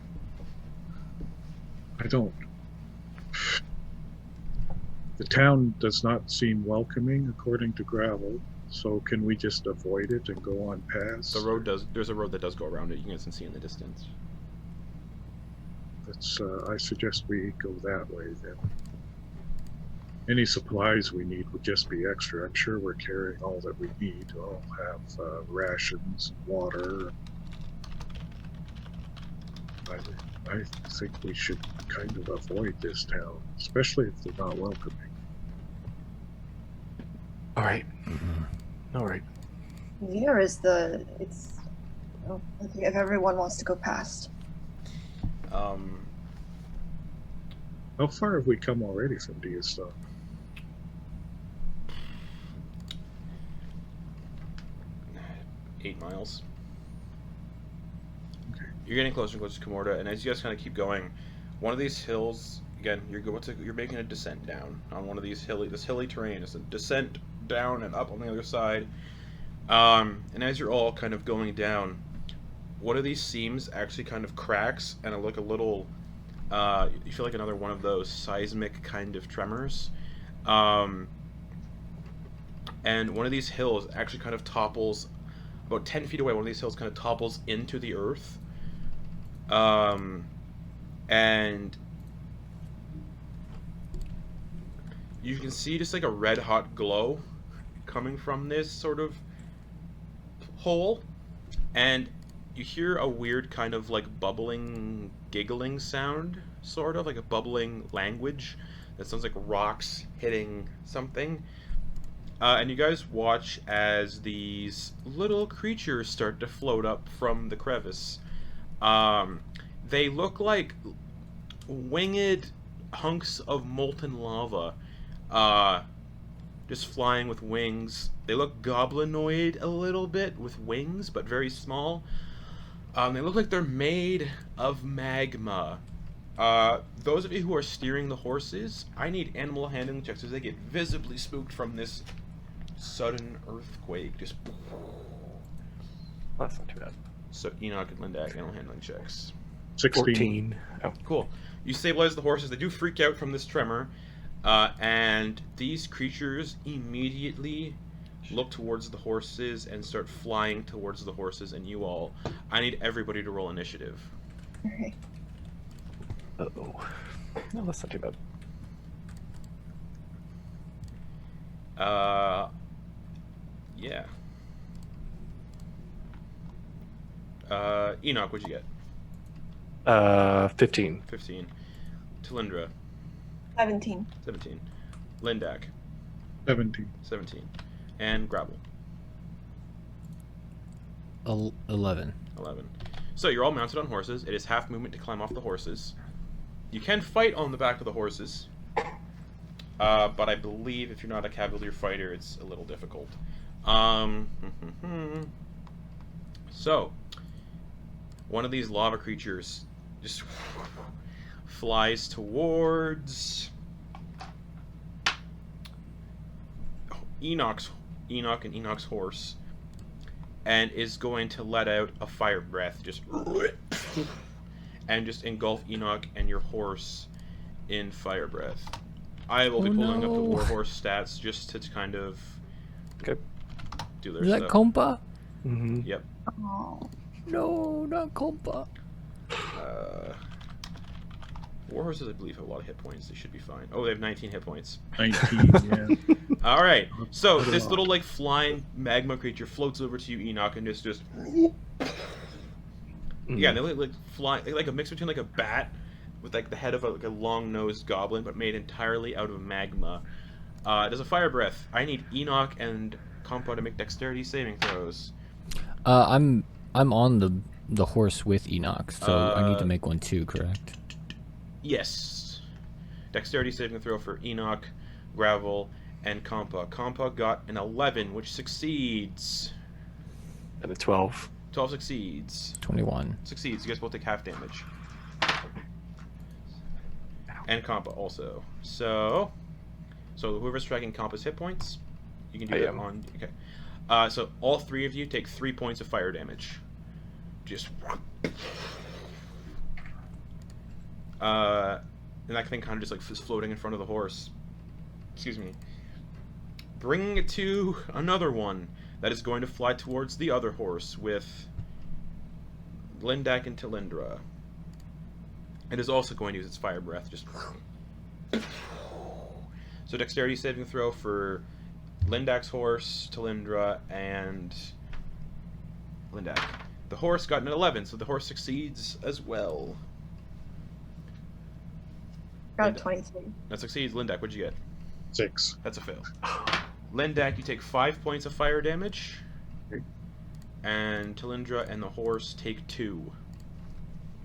I don't. The town does not seem welcoming, according to Gravel. So can we just avoid it and go on past? The road does. There's a road that does go around it. You guys can see in the distance. That's. I suggest we go that way then. Any supplies we need would just be extra. I'm sure we're carrying all that we need. I'll have rations, water. I think we should kind of avoid this town, especially if they're not welcoming. All right. All right. Here is the. It's. Oh, if everyone wants to go past. How far have we come already from Deastok? $8 miles. Okay. You're getting closer and closer to Comorda, and as you guys kind of keep going, one of these hills. Again, you're making a descent down on one of these hilly terrain. It's a descent down and up on the other side. And as you're all kind of going down, one of these seams actually kind of cracks, and it look a little. You feel like another one of those seismic kind of tremors. And one of these hills actually kind of topples about 10 feet away. One of these hills kind of topples into the earth. And you can see just like a red hot glow coming from this sort of hole, and you hear a weird kind of like bubbling, giggling sound, sort of like a bubbling language that sounds like rocks hitting something. And you guys watch as these little creatures start to float up from the crevice. They look like winged hunks of molten lava, just flying with wings. They look goblinoid a little bit with wings, but very small. They look like they're made of magma. Those of you who are steering the horses, I need animal handling checks as they get visibly spooked from this sudden earthquake. Just That's not too bad. so Enoch and Linda, animal handling checks. 16. 14. Oh, Cool. You stabilize the horses. They do freak out from this tremor, and these creatures immediately look towards the horses and start flying towards the horses and you all. I need everybody to roll initiative. Okay. uh-oh. No, that's not too bad. Yeah. Enoch, what'd you get? 15. 15. Talindra, 17. 17. Lindak, 17. 17. And Gravel, 11. 11. So you're all mounted on horses. It is half movement to climb off the horses. You can fight on the back of the horses, but I believe if you're not a cavalier fighter, it's a little difficult. So, one of these lava creatures just flies towards Enoch and Enoch's horse, and is going to let out a fire breath, just and just engulf Enoch and your horse in fire breath. I will be pulling up the warhorse stats just to kind of Okay. do their Is that stuff. Compa? Mm-hmm. Yep. Oh. No, not Compa. Warhorses, I believe, have a lot of hit points. They should be fine. Oh, they have 19 hit points. 19, yeah. All right. So Put 'em this on. little like flying magma creature floats over to you, Enoch, and just yeah, they look like fly, like a mix between like a bat with like the head of like a long-nosed goblin, but made entirely out of magma. It does a fire breath. I need Enoch and Compo to make dexterity saving throws. I'm on the horse with Enoch, so I need to make one too, correct? Yes. Dexterity saving throw for Enoch, Gravel, and Compa. Compa got an 11, which succeeds. And a 12. 12 succeeds. 21. Succeeds. You guys both take half damage. And Compa also. So whoever's tracking Compa's hit points, you can do I that am. on. Okay. So all three of you take 3 points of fire damage. Just. And that thing kind of just like is floating in front of the horse. Excuse me. Bringing it to another one that is going to fly towards the other horse with Lindak and Talindra. It is also going to use its fire breath. Just. So dexterity saving throw for Lindak's horse, Talindra, and Lindak. The horse got an 11, so the horse succeeds as well. Got a Linda. 23. That succeeds. Lindak, what'd you get? 6. That's a fail. Lindak, you take 5 points of fire damage. Okay. And Talindra and the horse take 2.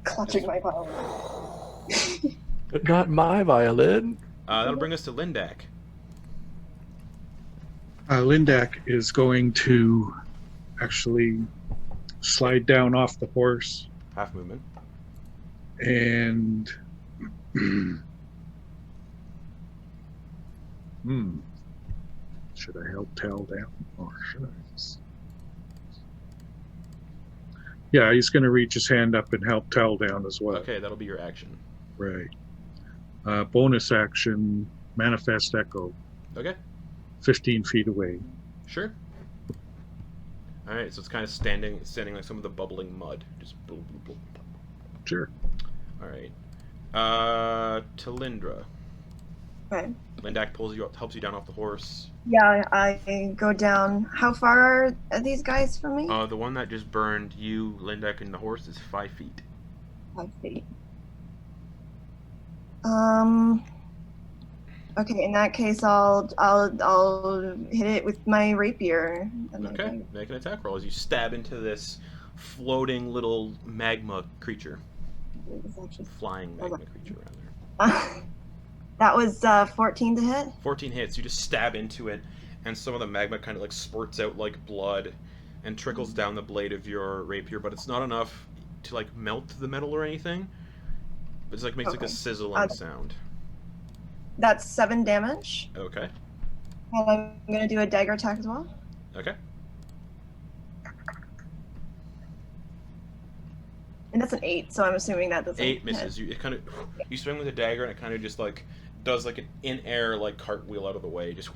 Clutching my violin. But not my violin. That'll bring us to Lindak. Lindak is going to actually slide down off the horse Half movement. and should I help Tal down or should I just... Yeah, he's going to reach his hand up and help Tal down as well. Okay, that'll be your action. Right. Bonus action, Manifest Echo, Okay, 15 feet away. sure. Alright, so it's kind of standing like some of the bubbling mud. Just boom, boom, boom. Sure. All right. Talindra. Okay. Lindak helps you down off the horse. Yeah, I go down. How far are these guys from me? The one that just burned you, Lindak, and the horse is 5 feet. 5 feet. Okay, in that case, I'll hit it with my rapier. Okay, make an attack roll as you stab into this floating little magma creature. It's actually Flying magma creature, rather. that was 14 to hit. 14 hits. You just stab into it, and some of the magma kind of like spurts out like blood and trickles down the blade of your rapier, but it's not enough to like melt the metal or anything. But it's like makes like a sizzling sound. That's 7 damage. Okay. And I'm gonna do a dagger attack as well. Okay. And that's an 8, so I'm assuming that doesn't 8 misses. You swing with a dagger, and it kind of just like does like an in-air like cartwheel out of the way. Just.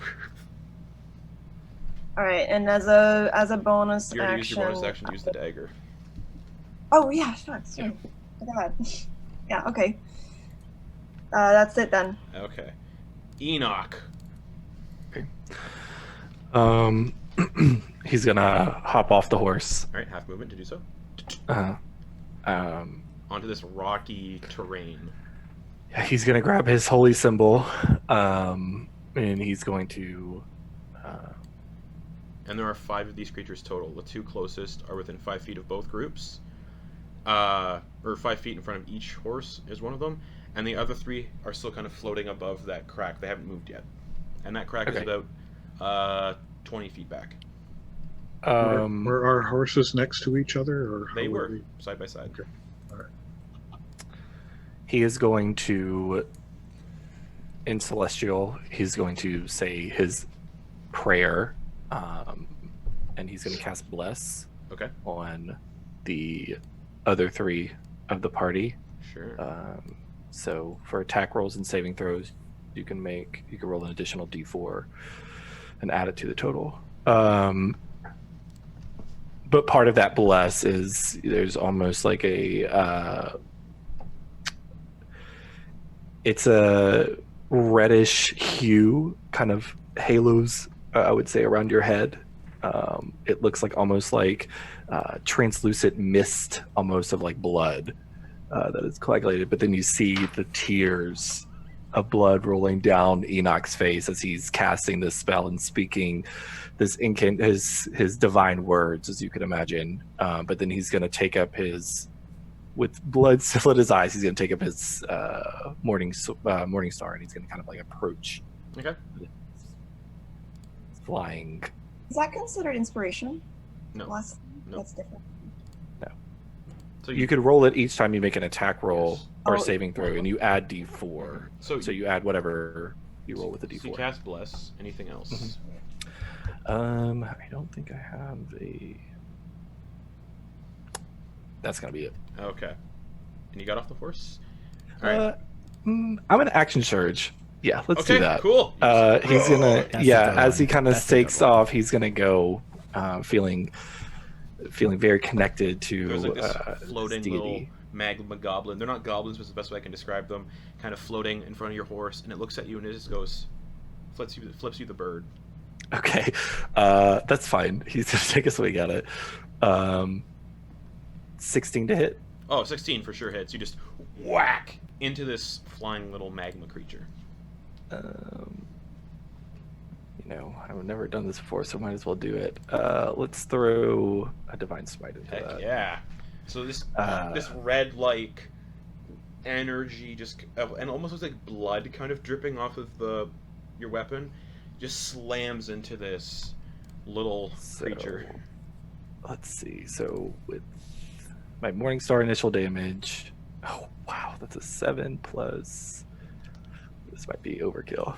All right, and as a bonus You already action. used your bonus action to use the dagger. Oh yeah, fuck. Sorry. God. Yeah. Okay. That's it then. Okay. Enoch. He's gonna hop off the horse. All right, half movement to do so. Onto this rocky terrain. Yeah, he's gonna grab his holy symbol, and he's going to. And there are 5 of these creatures total. The 2 closest are within 5 feet of both groups. Or 5 feet in front of each horse is one of them. And the other 3 are still kind of floating above that crack. They haven't moved yet. And that crack is about 20 feet back. Were our horses next to each other, or They were side by side. Okay. All right. He is going to, in Celestial, he's going to say his prayer, and he's going to cast Bless on the other 3 of the party. Sure. So for attack rolls and saving throws, you can roll an additional d4 and add it to the total. But part of that bless is there's almost like it's a reddish hue, kind of halos, I would say, around your head. It looks like almost like translucent mist, almost of like blood that is coagulated. But then you see the tears of blood rolling down Enoch's face as he's casting this spell and speaking his divine words, as you can imagine. But then he's going to take up with blood still in his eyes, he's going to take up his morning star, and he's going to kind of like approach. Okay. Flying. Is that considered inspiration? No. No. That's different. No. So you could roll it each time you make an attack roll or Oh. saving throw, and you add d4. So you add whatever you roll with the d4. So you cast Bless. Anything else? I don't think I have That's gonna be it. Okay. And you got off the horse? All right. I'm gonna action surge. Yeah, let's do that. Cool. He's gonna That's the as he one. kind of That's the stakes good one. off, he's gonna go feeling very connected to There's like this his floating deity. little magma goblin. They're not goblins, but it's the best way I can describe them. Kind of floating in front of your horse, and it looks at you and it just goes, flips you the bird. Okay, that's fine. He's gonna take a swing at it. 16 to hit. Oh, 16 for sure hits. You just whack into this flying little magma creature. I've never done this before, so might as well do it. Let's throw a divine smite into Heck that. yeah. So this red like energy and almost looks like blood kind of dripping off of your weapon just slams into this little creature. Let's see. So with my Morningstar initial damage, oh wow, that's a 7 plus. This might be overkill.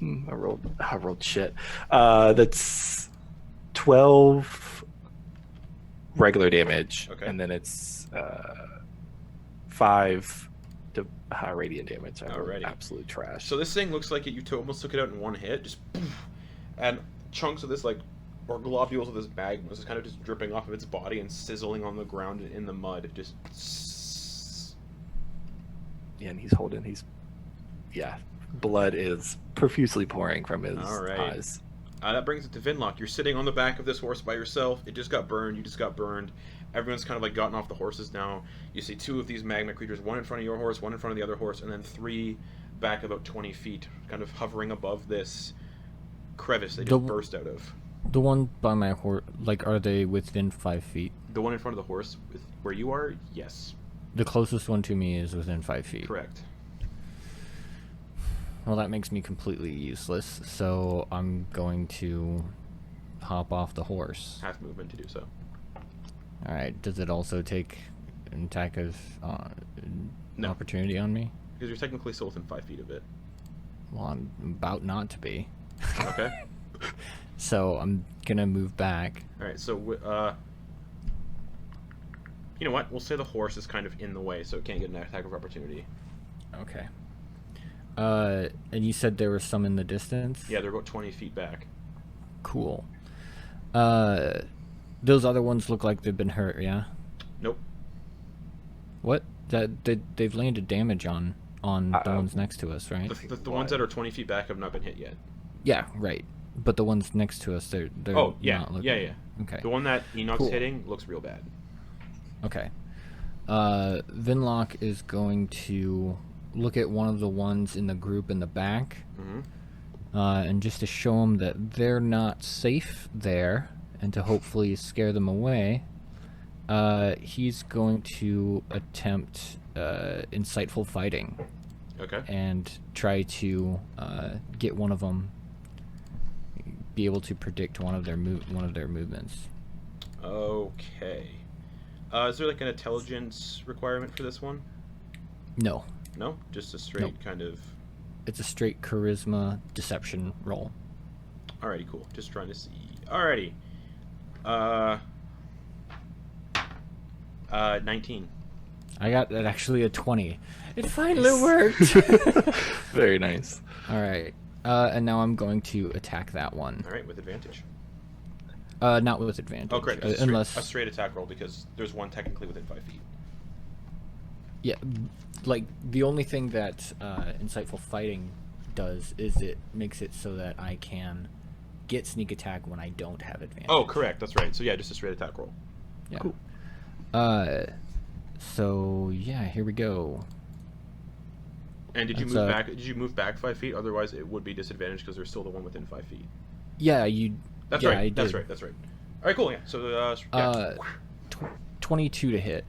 I rolled shit. That's 12 regular damage, and then it's 5 radiant damage. I rolled absolute trash. So this thing looks like you almost took it out in one hit, just poof, and chunks of this or globules of this magma is kind of just dripping off of its body and sizzling on the ground in the mud. Just and blood is profusely pouring from his All right. eyes. That brings it to Vinlock. You're sitting on the back of this horse by yourself. It just got burned. You just got burned. Everyone's kind of like gotten off the horses now. You see 2 of these magma creatures, one in front of your horse, one in front of the other horse, and then 3 back about 20 feet, kind of hovering above this crevice they just burst out of. The one by my horse, like, are they within 5 feet? The one in front of the horse, where you are, yes. The closest one to me is within 5 feet. Correct. Well, that makes me completely useless, so I'm going to hop off the horse. Half movement to do so. Alright, does it also take an attack of No. opportunity on me? Because you're technically still within 5 feet of it. Well, I'm about not to be. Okay. So I'm gonna move back. Alright, so, you know what? We'll say the horse is kind of in the way, so it can't get an attack of opportunity. Okay. And you said there were some in the distance? Yeah, they're about 20 feet back. Cool. Those other ones look like they've been hurt, yeah? Nope. What? They've landed damage on the ones next to us, right? The ones that are 20 feet back have not been hit yet. Yeah, right. But the ones next to us, they're Oh, yeah, not looking... yeah. Okay. The one that Enoch's Cool. hitting looks real bad. Okay. Vinlock is going to look at one of the ones in the group in the back, Mm-hmm. and just to show them that they're not safe there, and to hopefully scare them away, he's going to attempt insightful fighting Okay. and try to get one of them, be able to predict one of their movements. Okay. Is there like an intelligence requirement for this one? No, No? Just a straight Nope. kind of... it's a straight charisma deception roll. Alrighty, cool. Just trying to see. Alrighty. 19. I got actually a 20. It finally worked. Very nice. All right. And now I'm going to attack that one. Alright, with advantage. Not with advantage. Oh, correct. Unless A straight attack roll, because there's one technically within 5 feet. yeah, like the only thing that insightful fighting does is it makes it so that I can get sneak attack when I don't have advantage. Oh, correct. That's right. So yeah, just a straight attack roll. Yeah. Cool. So yeah, here we go. And did you That's, move back? Did you move back 5 feet? Otherwise, it would be disadvantaged because there's still the one within 5 feet. Yeah, you. That's yeah, right. I That's did. right. That's right. All right, cool. Yeah. So yeah. 22 to hit.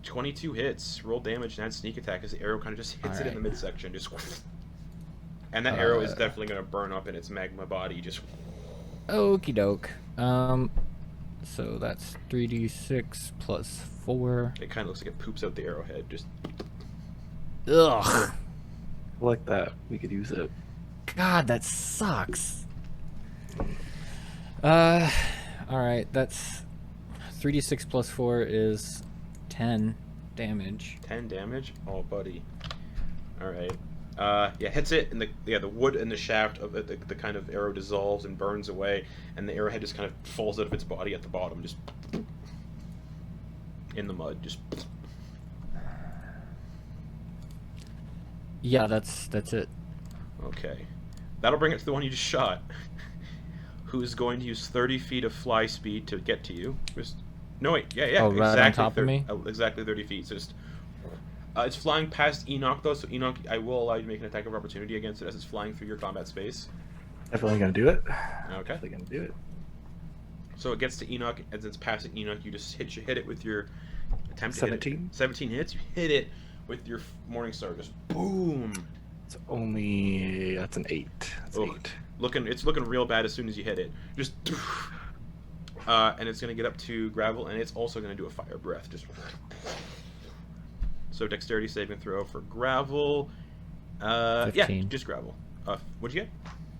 22 hits. Roll damage and add sneak attack as the arrow kind of just hits it in the Alright. midsection. Just. And that arrow is definitely going to burn up in its magma body. Just. Okie doke. So that's 3d6 plus 4. It kind of looks like it poops out the arrowhead. Just. Ugh. I like that. We could use it. God, that sucks. Alright, that's 3d6 plus 4 is 10 damage. 10 damage. Oh, buddy. All right. Yeah, hits it, and the wood and the shaft of it, the kind of arrow dissolves and burns away, and the arrowhead just kind of falls out of its body at the bottom, just in the mud, just. Yeah, that's it. Okay, that'll bring it to the one you just shot, who's going to use 30 feet of fly speed to get to you. No wait, yeah, Oh, right on top of me? Exactly 30 feet. So just. It's flying past Enoch, though, so Enoch, I will allow you to make an attack of opportunity against it as it's flying through your combat space. Definitely gonna do it. Okay. Definitely gonna do it. So it gets to Enoch, as it's passing Enoch, you just hit it with your attempt to 17? hit it. 17 hits, you hit it with your Morning Star, just boom! It's only that's an 8. That's Ugh. 8. It's looking real bad as soon as you hit it. Just and it's gonna get up to gravel, and it's also gonna do a fire breath. Just so dexterity saving throw for gravel. Yeah, 15. just gravel. What'd you get?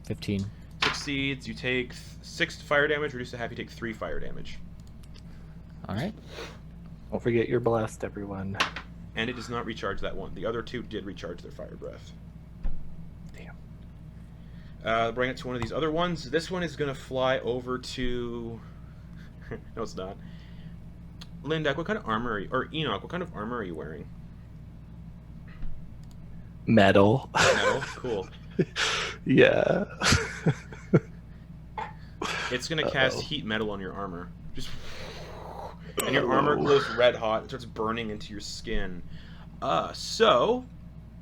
15. Succeeds. You take 6 fire damage. Reduce to half. You take 3 fire damage. Alright. Don't forget you're blessed, everyone. And it does not recharge that one. The other 2 did recharge their fire breath. Damn. Bring it to one of these other ones. This one is going to fly over to... no, it's not. Lindak, what kind of armor are you... Or Enoch, what kind of armor are you wearing? Metal. Metal. Cool. Yeah. It's gonna cast Uh-oh. heat metal on your armor. Just and your armor glows red hot. It starts burning into your skin. So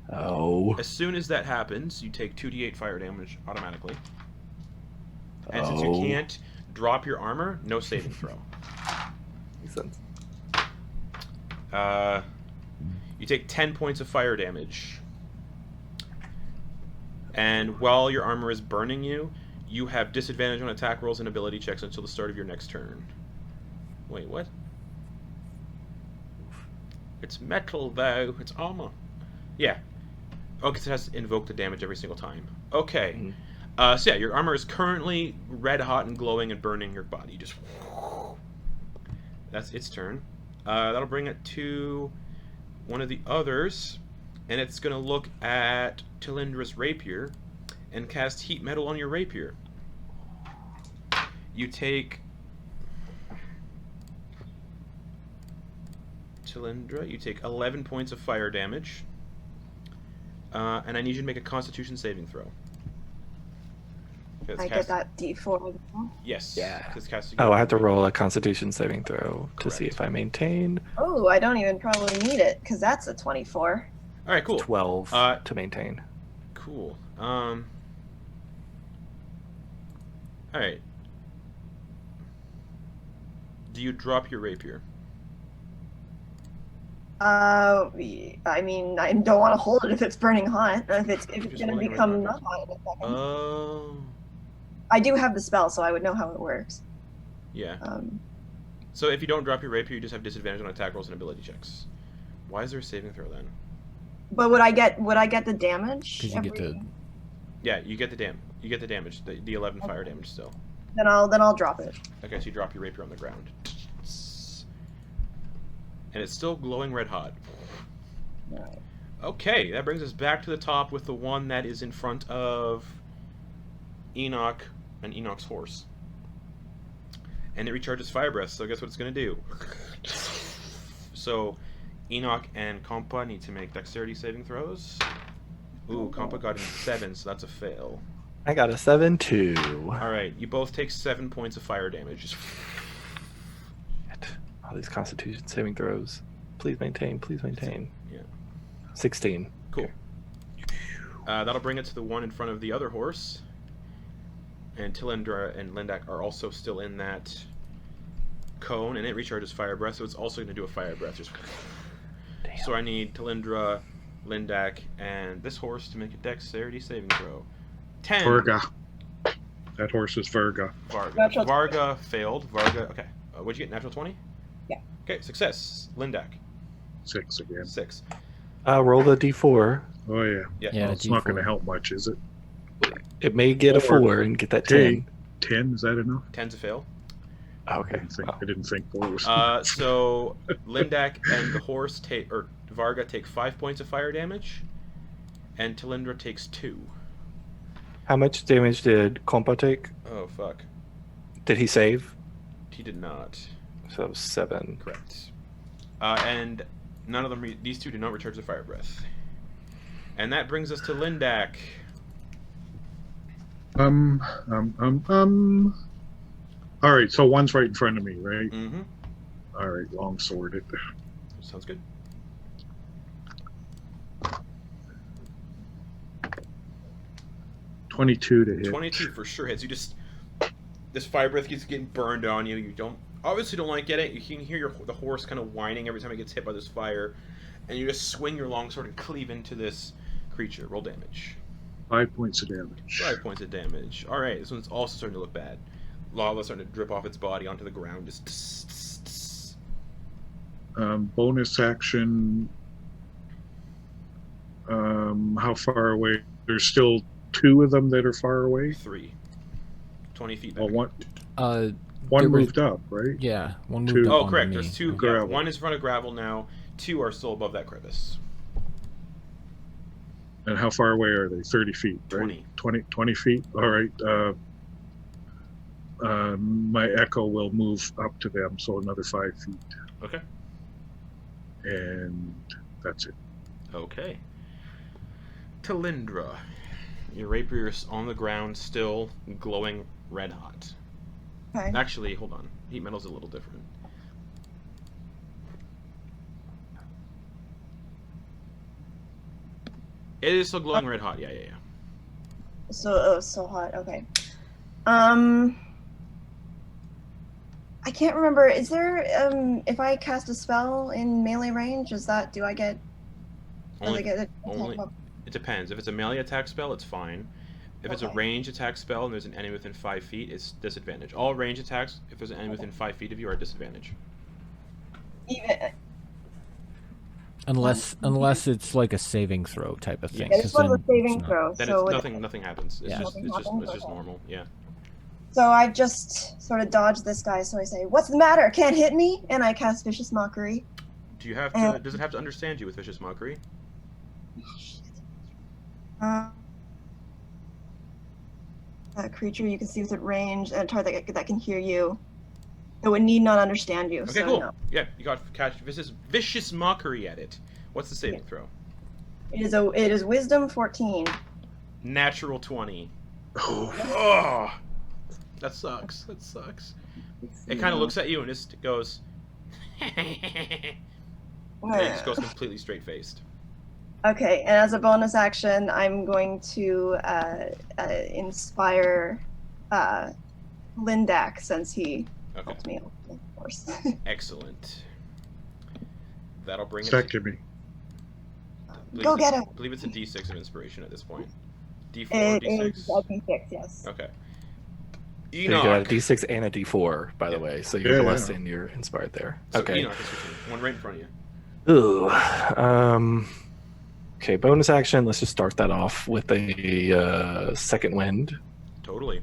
Oh. as soon as that happens, you take 2d8 fire damage automatically. And since you Oh. can't drop your armor, no saving throw. Makes sense. You take 10 points of fire damage. And while your armor is burning you, you have disadvantage on attack rolls and ability checks until the start of your next turn. Wait, what? It's metal, though. It's armor. Yeah. Oh, because it has to invoke the damage every single time. Okay. Mhm. So yeah, your armor is currently red hot and glowing and burning your body. Just that's its turn. That'll bring it to one of the others, and it's gonna look at Tilindra's rapier and cast heat metal on your rapier. You take Tilindra. You take 11 points of fire damage, and I need you to make a Constitution saving throw. I get that D4. Yes. Yeah. 'cause casting Oh, I have to roll a Constitution saving throw to see Correct. if I maintain. Oh, I don't even probably need it because that's a 24. All right, cool. 12 Uh, to maintain. Cool. All right. Do you drop your rapier? I mean, I don't want to hold it if it's burning hot. If it's Just gonna holding it become right not hot in a second. Oh. I do have the spell, so I would know how it works. Yeah. Um, So if you don't drop your rapier, you just have disadvantage on attack rolls and ability checks. Why is there a saving throw then? but would I get the damage? Because you get every- to. Yeah, you get the damage, the 11 fire damage still. Then I'll drop it. Okay, so you drop your rapier on the ground. And it's still glowing red hot. Alright. Okay, that brings us back to the top with the one that is in front of Enoch and Enoch's horse. And it recharges fire breath, so guess what it's going to do? So Enoch and Compa need to make dexterity saving throws. Ooh, Compa got a 7, so that's a fail. I got a 7 too. Alright, you both take 7 points of fire damage. Shit. All these Constitution saving throws. Please maintain. Please maintain. Yeah. 16. Cool. That'll bring it to the one in front of the other horse. And Tilindra and Lindak are also still in that cone, and it recharges fire breath, so it's also going to do a fire breath. Just... Damn. So I need Tilindra, Lindak, and this horse to make a dexterity saving throw. 10. Varga. That horse is Varga. Varga. Natural Varga failed. Varga. Okay. What'd you get? Natural 20? Yeah. Okay. Success. Lindak. 6 again. 6. Roll the d4. Oh, yeah. Yeah. Yeah, Well, it's not going to D4. help much, is it? It may get a 4 and get that 10. 10, is that enough? 10's a fail. Okay. I didn't think 4 was. So Lindak and the horse take, or Varga take 5 points of fire damage, and Tilindra takes 2. How much damage did Compa take? Oh fuck, Did he save? he did not. So 7. Correct. And none of them. These two did not recharge the fire breath. And that brings us to Lindak. All right, so one's right in front of me, right? Mm-hmm. All right, long sworded. Sounds good. $22 to hit. 22 for sure hits. You just this fire breath keeps getting burned on you. You obviously don't like it. You can hear the horse kind of whining every time it gets hit by this fire, and you just swing your longsword and cleave into this creature. Roll damage. 5 points of damage. 5 points of damage. All right, this one's also starting to look bad. Lava starting to drip off its body onto the ground. Just Bonus action. How far away? There's still 2 of them that are far away. 3. 20 feet back. Well, There one was- moved up, right? Yeah, one Two. moved up Oh, on correct. me. There's 2. Yeah, Gravel. 1 is in front of gravel now. 2 are still above that crevice. And how far away are they? 30 feet, right? 20 feet? All right. My echo will move up to them, so another 5 feet. Okay. And that's it. Okay. Talindra, your rapier is on the ground, still glowing red hot. Okay. Actually, hold on. Heat metal's a little different. It is still glowing red hot. Yeah. So hot. Okay. I can't remember. Is there if I cast a spell in melee range, do I get Only, it? it depends. If it's a melee attack spell, it's fine. If it's a Okay. range attack spell and there's an enemy within 5 feet, it's disadvantage. All range attacks, if there's an enemy within 5 feet of you, are disadvantage. Even Unless it's like a saving throw type of thing. Yeah, this 'cause was a then saving it's not. throw. Then So it's nothing happens. It's Yeah. just Nothing it's happens? just Okay. normal. Yeah. So I just sort of dodged this guy. So I say, "What's the matter? Can't hit me!" And I cast Vicious Mockery. Do you have to? Does it have to understand you with vicious mockery? That creature you can see within range and a target that can hear you. Though it need not understand you. Okay, so cool. No. Yeah, you got catch vicious mockery at it. What's the saving throw? It is Wisdom 14. Natural 20. Oh, Oh, that sucks. That sucks. It kind of looks at you and just goes. It just goes completely straight faced. Okay, and as a bonus action, I'm going to inspire Lindak since he Okay, helped me out, of course. excellent. That'll bring it. second me. Go get him. I believe it's a D6 of inspiration at this point. D4, It D6. is a D6, yes. Okay. So you got a Enoch. D6 and a D4, by the Yeah. way. So you're Yeah, blessed yeah. and you're inspired there. So Okay. Enoch is your turn. One right in front of you. Ooh. Okay, bonus action. Let's just start that off with a second wind. Totally.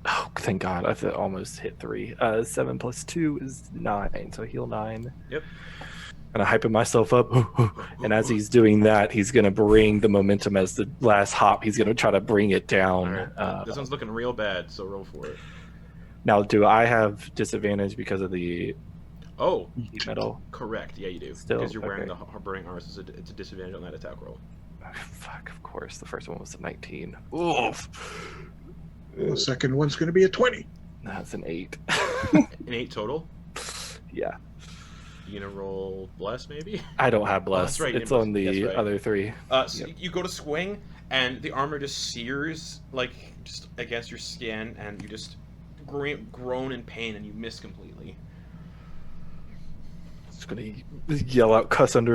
Oh, thank God. I've almost hit 3. 7 plus 2 is 9, so heal 9. Yep. And I'm hyping myself up. And as he's doing that, he's going to bring the momentum as the last hop. He's going to try to bring it down. Alright. This one's looking real bad, so roll for it. Now, do I have disadvantage because of the Oh, heat metal? correct. Yeah, you do. Still? Because you're wearing Okay. the burning armor, so it's a disadvantage on that attack roll. Oh, fuck, of course. The first one was a 19. Oof. The second one's going to be a 20. That's an 8. An 8 total. Yeah. You gonna roll bless maybe? I don't have bless. that's right, you It's didn't on bless. the That's right. other 3. So Yep. you go to swing, and the armor just sears like just against your skin, and you just groan in pain, and you miss completely. Just gonna yell out cursing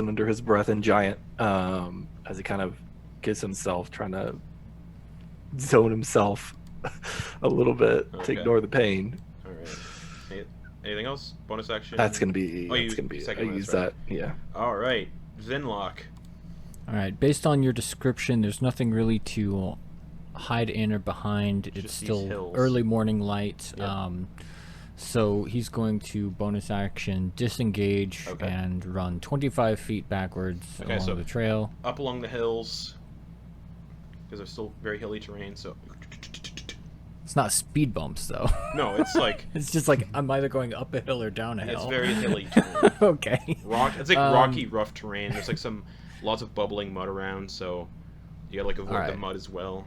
under his breath in giant as he kind of gets himself trying to zone himself a little bit to Okay. ignore the pain. All right. Anything else? Bonus action. That's gonna be. Oh, that's you- gonna be. I second one, use that's that. Yeah. All right. Zinlock. All right. Based on your description, there's nothing really to hide in or behind. It's Just these still hills. early morning light. Yeah. So he's going to bonus action disengage Okay. and run 25 feet backwards Okay, along so- the trail. Up along the hills, because they're still very hilly terrain. So It's not speed bumps though. no, it's like It's just like I'm either going up a hill or down a hill. it's very hilly terrain. Okay. It's like Um, rocky, rough terrain. There's like lots of bubbling mud around, so you gotta like avoid the Alright. mud as well.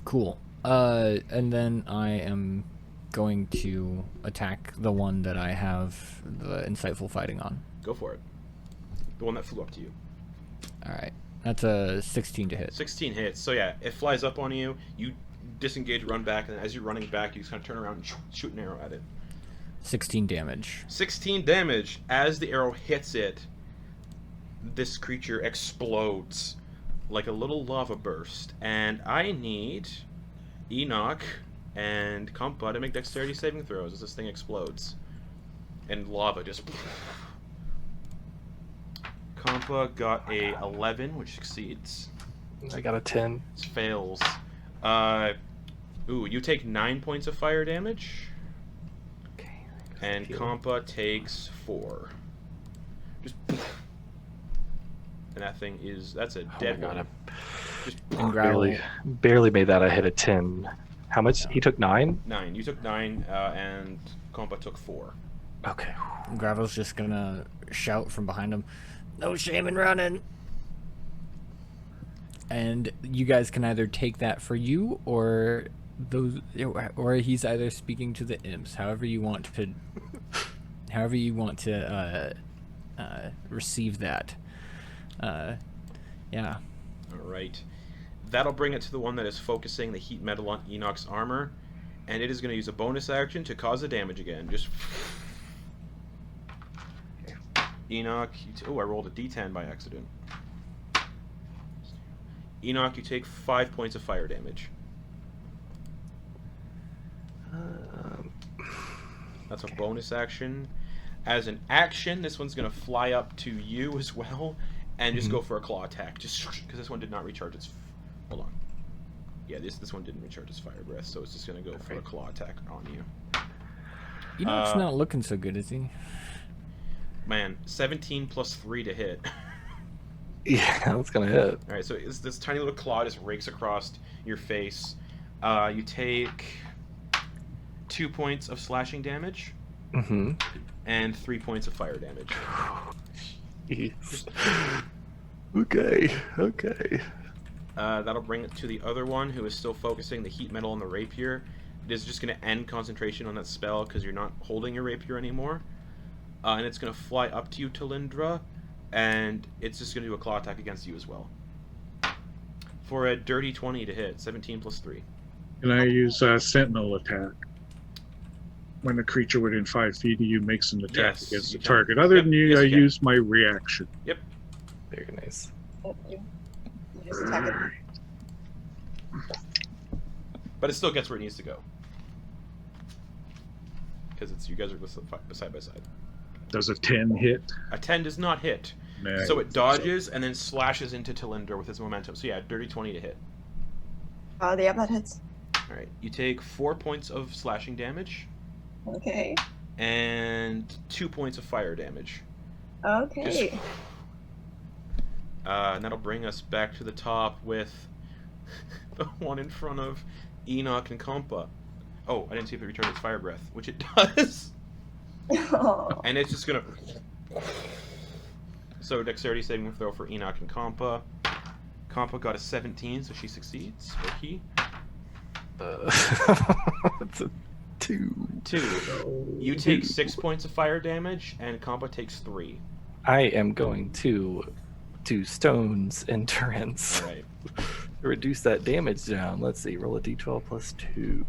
Cool. And then I am going to attack the one that I have the insightful fighting on. Go for it. The one that flew up to you. All right. That's a 16 to hit. 16 hits. So yeah, it flies up on you. You disengage, run back, and as you're running back, you just kind of turn around and shoot an arrow at it. 16 damage. 16 damage. As the arrow hits it, this creature explodes like a little lava burst. And I need Enoch and Compa to make dexterity saving throws as this thing explodes. And lava just... Compa got a 11, which succeeds. I got a 10. This fails. You take 9 points of fire damage. Okay. And Compa takes 4. Just... And that thing that's a Oh my dead God, one. Just And Gravel. barely made that. I hit a 10. How much? He took 9. 9. You took 9, and Compa took 4. Okay. Gravel's just gonna shout from behind him. No shame in running. And you guys can either take that for you, or he's either speaking to the imps. However you want to receive that. Yeah. All right. That'll bring it to the one that is focusing the heat metal on Enoch's armor, and it is going to use a bonus action to cause the damage again. Just Enoch. Oh, I rolled a D10 by accident. Enoch, you take 5 points of fire damage. That's a bonus action. As an action, this one's going to fly up to you as well, and just go for a claw attack. Just because this one did not recharge its. Hold on. Yeah, this one didn't recharge its fire breath, so it's just going to go for a claw attack on you. Enoch's not looking so good, is he? Man, 17 plus 3 to hit. Yeah, that's gonna hit. Alright, so this tiny little claw just rakes across your face. You take 2 points of slashing damage. And 3 points of fire damage. Jeez. Okay. That'll bring it to the other one who is still focusing the heat metal on the rapier. It is just going to end concentration on that spell because you're not holding your rapier anymore. And it's going to fly up to you, Talindra, and it's just going to do a claw attack against you as well. For a dirty 20 to hit, 17 plus 3. Can I use a sentinel attack? When a creature within 5 feet of you makes an attack Yes, against you the can. target. Other Yep, than you, yes, I you can. use my reaction. Yep. Very nice. You just attack it. But it still gets where it needs to go. Because it's you guys are side by side. Does a 10 hit? A 10 does not hit. Nah, So it dodges and then slashes into Talindra with its momentum. So yeah, dirty 20 to hit. Yeah, that hits. Alright, you take 4 points of slashing damage Okay. and 2 points of fire damage. Okay. And that'll bring us back to the top with the one in front of Enoch and Compa. Oh, I didn't see if it returned its fire breath, which it does. Oh. And it's just gonna. So dexterity saving throw for Enoch and Compa. Compa got a 17, so she succeeds. Or he. It's a 2. 2. You take 6 points of fire damage, and Compa takes 3. I am going to do Stone's Endurance. Alright. Reduce that damage down. Let's see. Roll a d12 plus 2.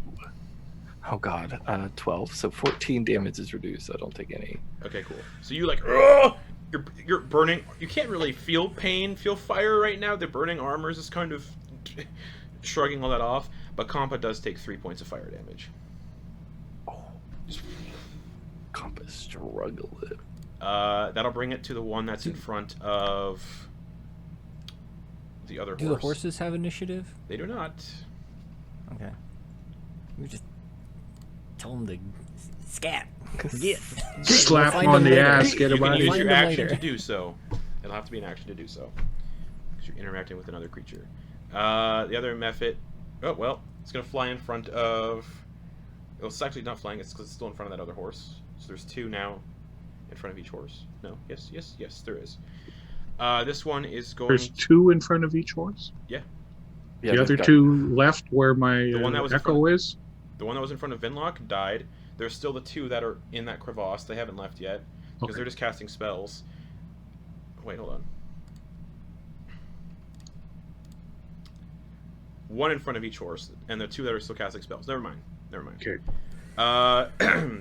Oh god. 12. So 14 damage is reduced, so I don't take any. Okay, cool. So you like, ugh! You're burning. You can't really feel pain, feel fire right now. The burning armor is just kind of shrugging all that off. But Compa does take 3 points of fire damage. Oh. Compass struggle it. That'll bring it to the one that's in front of the other horse. Do the horses have initiative? They do not. Okay. We just tell them to scat. Yeah. Slap We'll him find on them the later. ass, get You him can out of use here. your Find them action later. to do so. It'll have to be an action to do so. Because you're interacting with another creature. The other method... Oh, well. It's going to fly in front of... Well, it's actually not flying. It's because it's still in front of that other horse. So there's 2 now in front of each horse. No? Yes, there is. This one is going... There's 2 in front of each horse? Yeah, The they've other got- 2 left where my The one that was in echo front- is? The one that was in front of Vinlock died. There's still the 2 that are in that crevasse. They haven't left yet. Because Okay. they're just casting spells. Wait, hold on. 1 in front of each horse, and the 2 that are still casting spells. Never mind. Okay.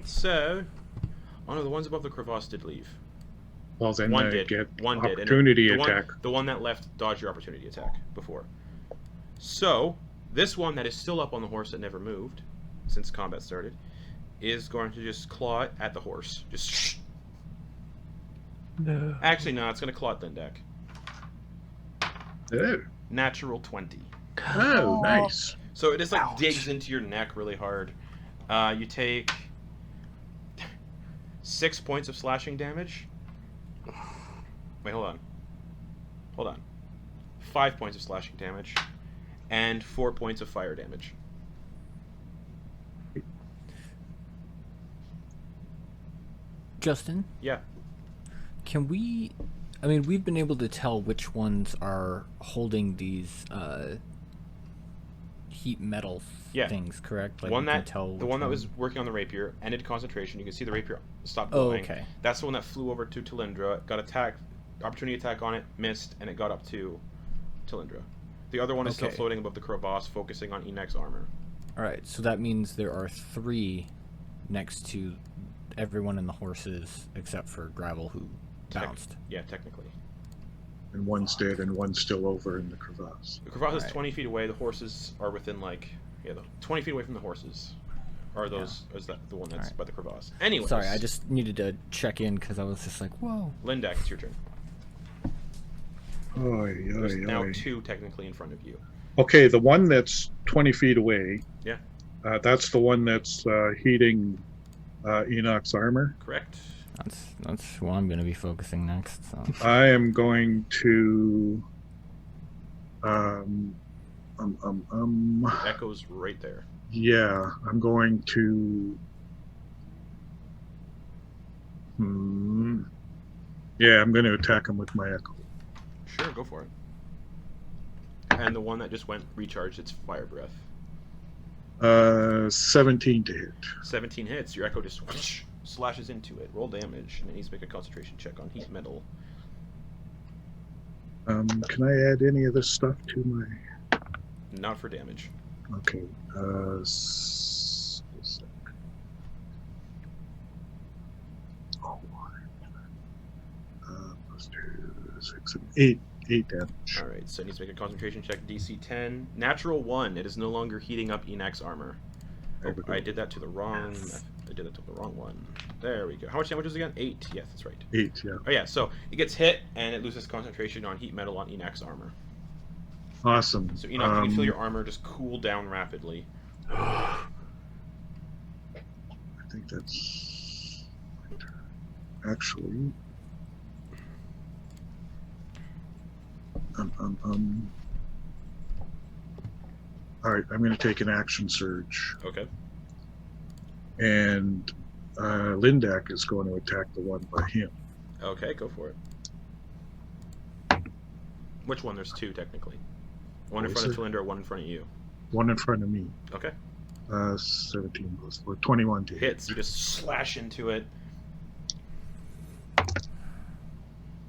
So... Oh no, the ones above the crevasse did leave. Well, then One I did. get One did. And opportunity the attack. the one that left dodged your opportunity attack before. So, this one that is still up on the horse that never moved, since combat started, is going to just claw at the horse. Just... No. Actually, no, it's going to claw at Lindak. Oh, Natural 20. oh, nice. So it just like Ouch. digs into your neck really hard. You take 6 points of slashing damage. Wait, hold on. 5 points of slashing damage. And 4 points of fire damage. Justin, Yeah. can we I mean, we've been able to tell which ones are holding these heat metal things, correct? Like, one we can that tell the which one that was working on the rapier ended concentration. You can see the rapier stopped Oh, glowing. okay. That's the one that flew over to Talindra, got attacked, opportunity attack on it, missed, and it got up to Talindra. The other one is still Okay. floating above the crevasse, focusing on Enak's armor. All right, so that means there are 3 next to everyone in the horses except for Gravel, who bounced. Yeah, technically. And one's dead and one's still over in the crevasse. The crevasse is Right. 20 feet away. The horses are within, like, 20 feet away from the horses. Or those, is that the one that's Alright. by the crevasse? Anyways. Sorry, I just needed to check in because I was just like, whoa. Lindak, it's your turn. Oy, There's oy, now oy. 2 technically in front of you. Okay, the one that's 20 feet away. Yeah. That's the one that's heating Enoch's armor. Correct? That's who I'm going to be focusing next. So. I am going to. Echo's right there. Yeah, I'm going to. Yeah, I'm going to attack him with my echo. Sure, go for it. And the one that just went recharged its fire breath. 17 to hit. 17 hits. Your echo just whoosh, slashes into it. Roll damage, and it needs to make a concentration check on heat metal. Can I add any of this stuff to my? Not for damage. Okay. Plus 2, 6, 8 damage. Alright, so it needs to make a concentration check. DC 10. Natural 1. It is no longer heating up Enak's armor. There we go. I did that to the wrong... I did that to the wrong one. There we go. How much damage was it again? 8. Yes, that's right. 8, yeah. Oh yeah, so it gets hit, and it loses concentration on heat metal on Enak's armor. Awesome. So Enoch, you can feel your armor just cool down rapidly. I think that's actually. All right, I'm going to take an action surge, Okay. and Lindak is going to attack the one by him. Okay, go for it. Which one? There's 2, technically. One in What front is of Talindra, one in front of you. One in front of me. Okay. 17 plus 4, 21 to hit. Hits. You just slash into it.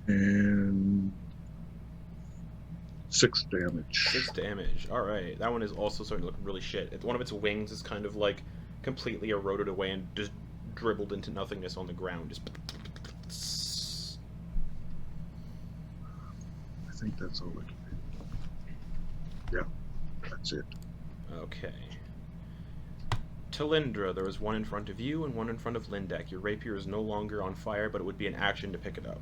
And 6 damage. 6 damage. Alright. That one is also starting to look really shit. One of its wings is kind of like completely eroded away and just dribbled into nothingness on the ground. Just. I think that's all I can do. Yeah, that's it. Okay. Talindra, there was one in front of you and one in front of Lindak. Your rapier is no longer on fire, but it would be an action to pick it up.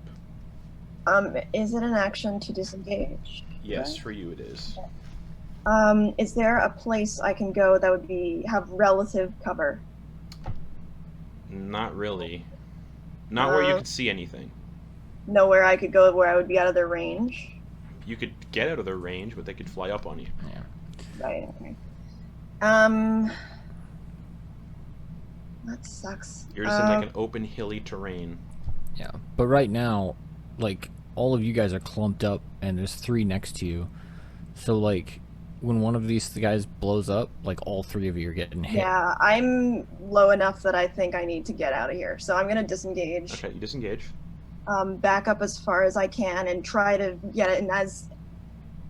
Is it an action to disengage? Yes, Right. for you it is. Is there a place I can go that would have relative cover? Not really. Not where you could see anything. Nowhere I could go where I would be out of their range? You could get out of their range, but they could fly up on you. Right, okay. That sucks. You're just in like an open, hilly terrain. Yeah, but right now, like, all of you guys are clumped up, and there's 3 next to you. So, like, when one of these guys blows up, like, all 3 of you are getting hit. Yeah, I'm low enough that I think I need to get out of here. So I'm gonna disengage. Okay, you disengage. Back up as far as I can and try to get it in as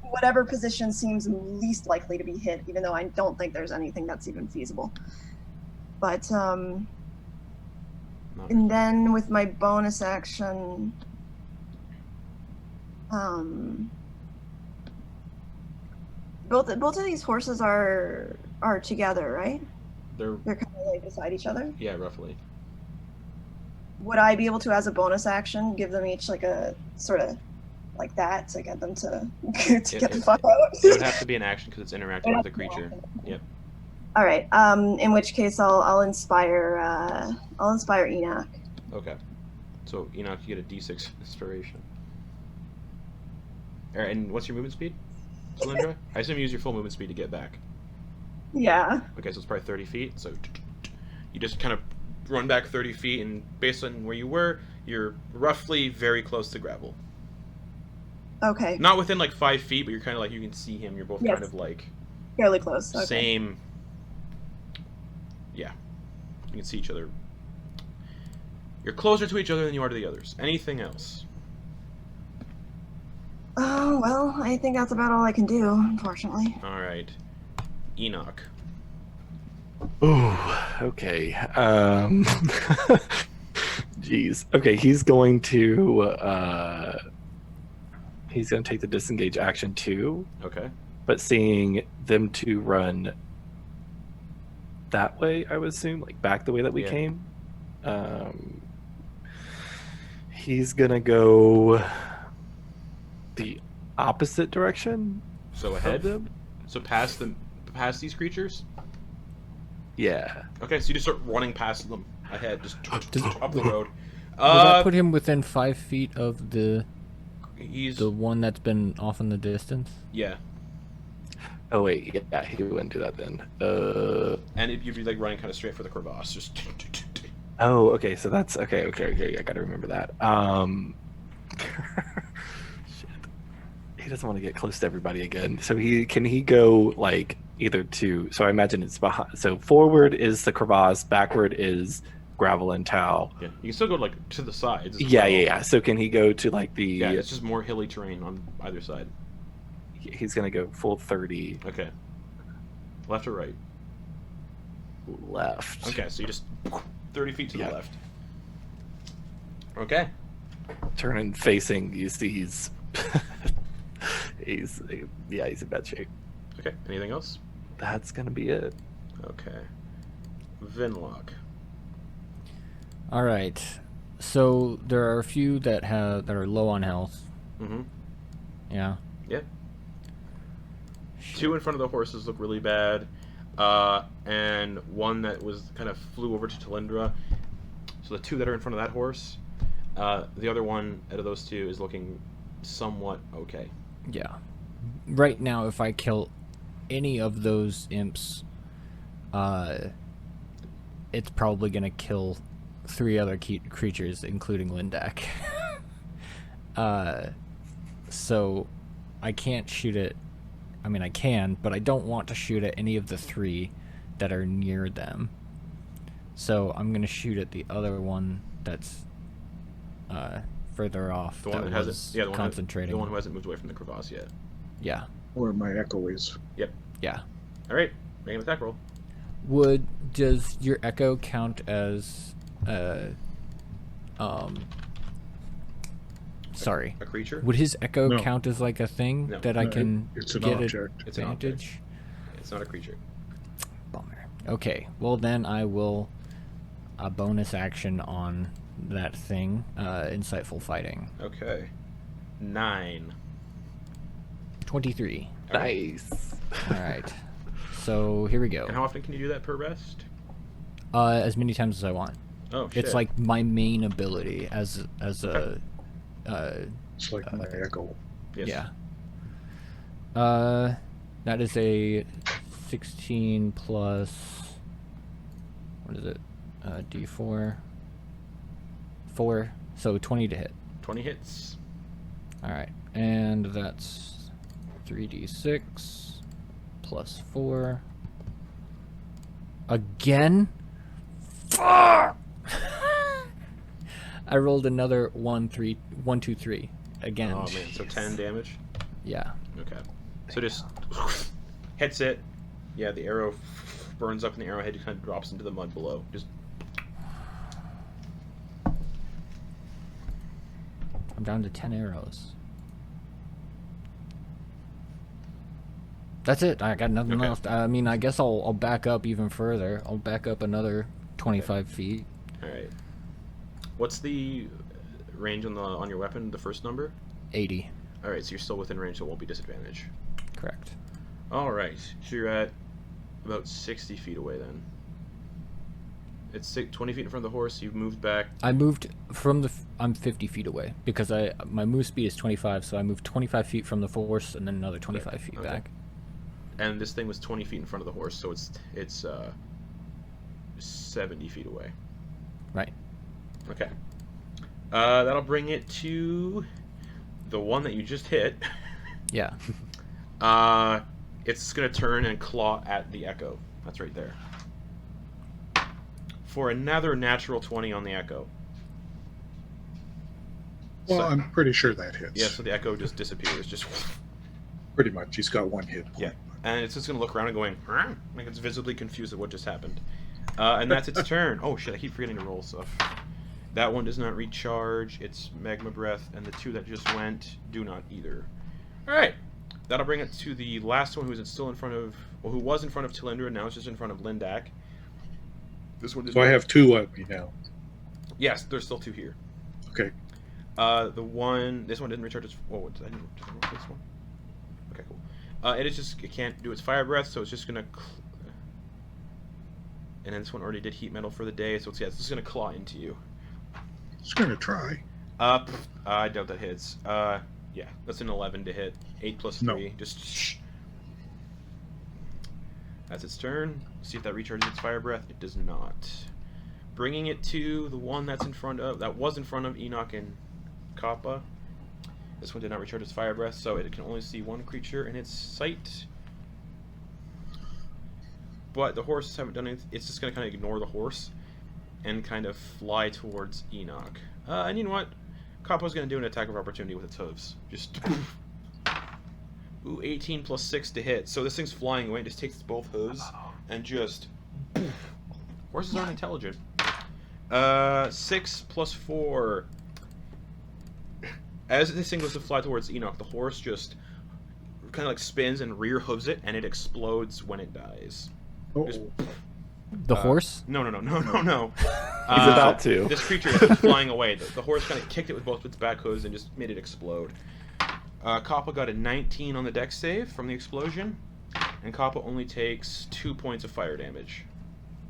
whatever position seems least likely to be hit, even though I don't think there's anything that's even feasible. But and then with my bonus action, both of these horses are together, right? They're They're kind of like beside each other. yeah, roughly. Would I be able to, as a bonus action, give them each like a sort of like that to get them to get the fuck out? It would have to be an action because it's interacting with the creature. Yep. All right. In which case, I'll inspire Enoch. Okay. So Enoch, you get a D6 inspiration. All right, and what's your movement speed, Cylindra? I assume you use your full movement speed to get back. Yeah. Okay, so it's probably 30 feet. So you just kind of run back 30 feet, and based on where you were, you're roughly very close to Gravel. Okay, Not within like 5 feet, but you're kind of like you can see him. You're both Yes. kind of like fairly close. Okay. same. Yeah, you can see each other. You're closer to each other than you are to the others. Anything else? Oh, well, I think that's about all I can do, unfortunately. All right, Enoch. Ooh, okay. Jeez. Okay, he's going to take the disengage action too, Okay. but seeing them two run that way, I would assume, like back the way that we Yeah. came. He's gonna go the opposite direction So of ahead. them. So past these creatures. Yeah. Okay, so you just start running past them ahead, just up the road. Will that put him within 5 feet of the He's one that's been off in the distance? yeah, Oh wait, yeah, he wouldn't do that then. and you'd be like running kind of straight for the crevasse, just. Oh, okay, so that's okay. I gotta remember that. Shit, he doesn't want to get close to everybody again. So can he go like either to? So I imagine it's behind. So forward is the crevasse, backward is gravel and towel. Yeah, you can still go like to the sides. as Yeah, well. yeah. So can he go to like the? Yeah, it's just more hilly terrain on either side. He's gonna go full 30 Okay. Left or right? left. Okay, so you just 30 feet to Yeah. the left. Okay. Turning facing. You see he's he's in bad shape. Okay. Anything else? That's gonna be it. Okay. Vinlock. All right. So there are a few that are low on health. Mm-hmm. Yeah. Yep. 2 in front of the horses look really bad, and one that was kind of flew over to Talindra. So the 2 that are in front of that horse, the other one out of those 2 is looking somewhat okay. Yeah. Right now, if I kill any of those imps, it's probably gonna kill 3 other creatures, including Lindak. So I can't shoot it. I mean, I can, but I don't want to shoot at any of the 3 that are near them. So I'm gonna shoot at the other one that's further off. The one that was hasn't, yeah, the concentrating. the one who hasn't moved away from the crevasse yet. Yeah. Or my echo is. Yeah. All right, make an attack roll. Does your echo count as sorry. A creature? Would his echo No. count as like a thing No. that I No, can it's an get object. It's an object. advantage? It's not a creature. Bummer. Okay, well then I will a bonus action on that thing, insightful fighting. Okay. 9. 23. Nice. All right. So here we go. And how often can you do that per rest? As many times as I want. Oh, shit. It's like my main ability as Okay. It's like my echo. Yes. Yeah. That is a 16 plus. What is it? D4. 4. So 20 to hit. 20 hits. All right, and that's 3d6 plus 4. Again. I rolled another 1, 2, 3 again. Oh, man. So 10 damage? Yeah. Okay. So just hits it. Yeah, the arrow burns up in the arrowhead. It kind of drops into the mud below. Just I'm down to 10 arrows. That's it. I got nothing Okay. left. I mean, I guess I'll back up even further. I'll back up another 25 feet. all right. What's the range on your weapon? The first number? 80. All right. So you're still within range, so it won't be disadvantage. Correct. All right. So you're at about 60 feet away then. It's 20 feet in front of the horse. You've moved back. I moved from the. I'm 50 feet away because my move speed is 25, so I moved 25 feet from the horse and then another 25 feet Okay. back. And this thing was 20 feet in front of the horse, so it's 70 feet away. Right. Okay. That'll bring it to the one that you just hit, Yeah. it's going to turn and claw at the Echo. That's right there. For another natural 20 on the Echo. Well, So- I'm pretty sure that hits. Yeah, so the Echo just disappears. Just Pretty much. He's got one hit point. Yeah. And it's just going to look around and going, "Rah," like it's visibly confused at what just happened. And that's its turn. Oh shit, I keep forgetting to roll stuff. That one does not recharge. It's Magma Breath, and the two that just went do not either. Alright. That'll bring it to the last one who's still in front of, well, who was in front of Tilindra, now it's just in front of Lindak. This one does So I not- have two of me now. Yes, there's still two here. Okay. This one didn't recharge its, I didn't roll this one. Okay, cool. It can't do its fire breath, so it's just gonna, and then this one already did heat metal for the day, so it's just gonna claw into you. Just going to try. I doubt that hits. Yeah, that's an 11 to hit. 8 plus 3, No. just. That's its turn. See if that recharges its fire breath. It does not. Bringing it to the one that was in front of Enoch and Kappa. This one did not recharge its fire breath, so it can only see one creature in its sight. But the horses haven't done anything. It's just going to kind of ignore the horse and kind of fly towards Enoch. And you know what? Kappa's going to do an attack of opportunity with its hooves. Just... Ooh, 18 plus 6 to hit. So this thing's flying away and just takes both hooves and just... Horses aren't intelligent. 6 plus 4... As this thing goes to fly towards Enoch, the horse just kind of like spins and rear hooves it, and it explodes when it dies. Just- Oh, The horse? No. He's about to. This creature is flying away. The horse kind of kicked it with both its back hooves and just made it explode. Kappa got a 19 on the dex save from the explosion, and Kappa only takes 2 points of fire damage.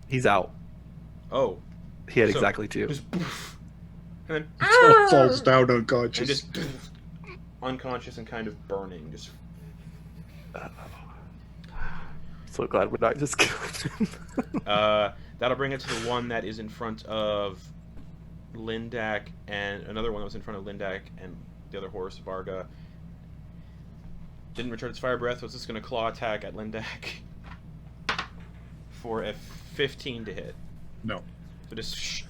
He's out. Oh. He had So, exactly 2. Just and then falls down and unconscious. just unconscious and kind of burning. Just So glad we're not just killing him. that'll bring it to the one that is in front of Lindak, and another one that was in front of Lindak and the other horse, Varga. Didn't return its fire breath, so it's just going to claw attack at Lindak for a 15 to hit. No. So just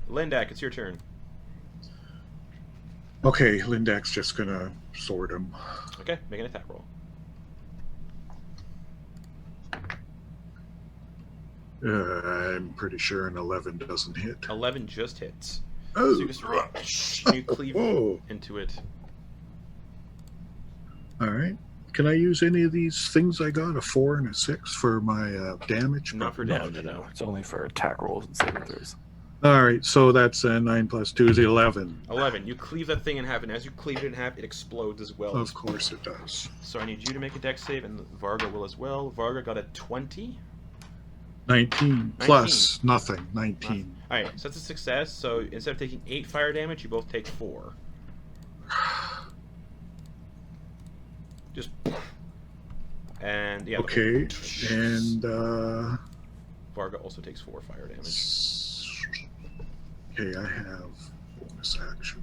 Lindak, it's your turn. Okay, Lindak's just going to sword him. Okay, make an attack roll. I'm pretty sure an 11 doesn't hit. 11 just hits. Oh, So you just you cleave oh. into it. All right. Can I use any of these things I got? A 4 and a 6 for my damage? Not for No. damage. It's only for attack rolls and saving throws. All right, so that's 9 plus 2 is 11. 11. You cleave that thing in half, and as you cleave it in half, it explodes as well. Of course it does. So I need you to make a dex save, and Varga will as well. Varga got a 20. 19 plus nothing. 19. Alright, so that's a success. So instead of taking 8 fire damage, you both take 4. Just... And, yeah. Okay, and Varga also takes 4 fire damage. okay, I have bonus action.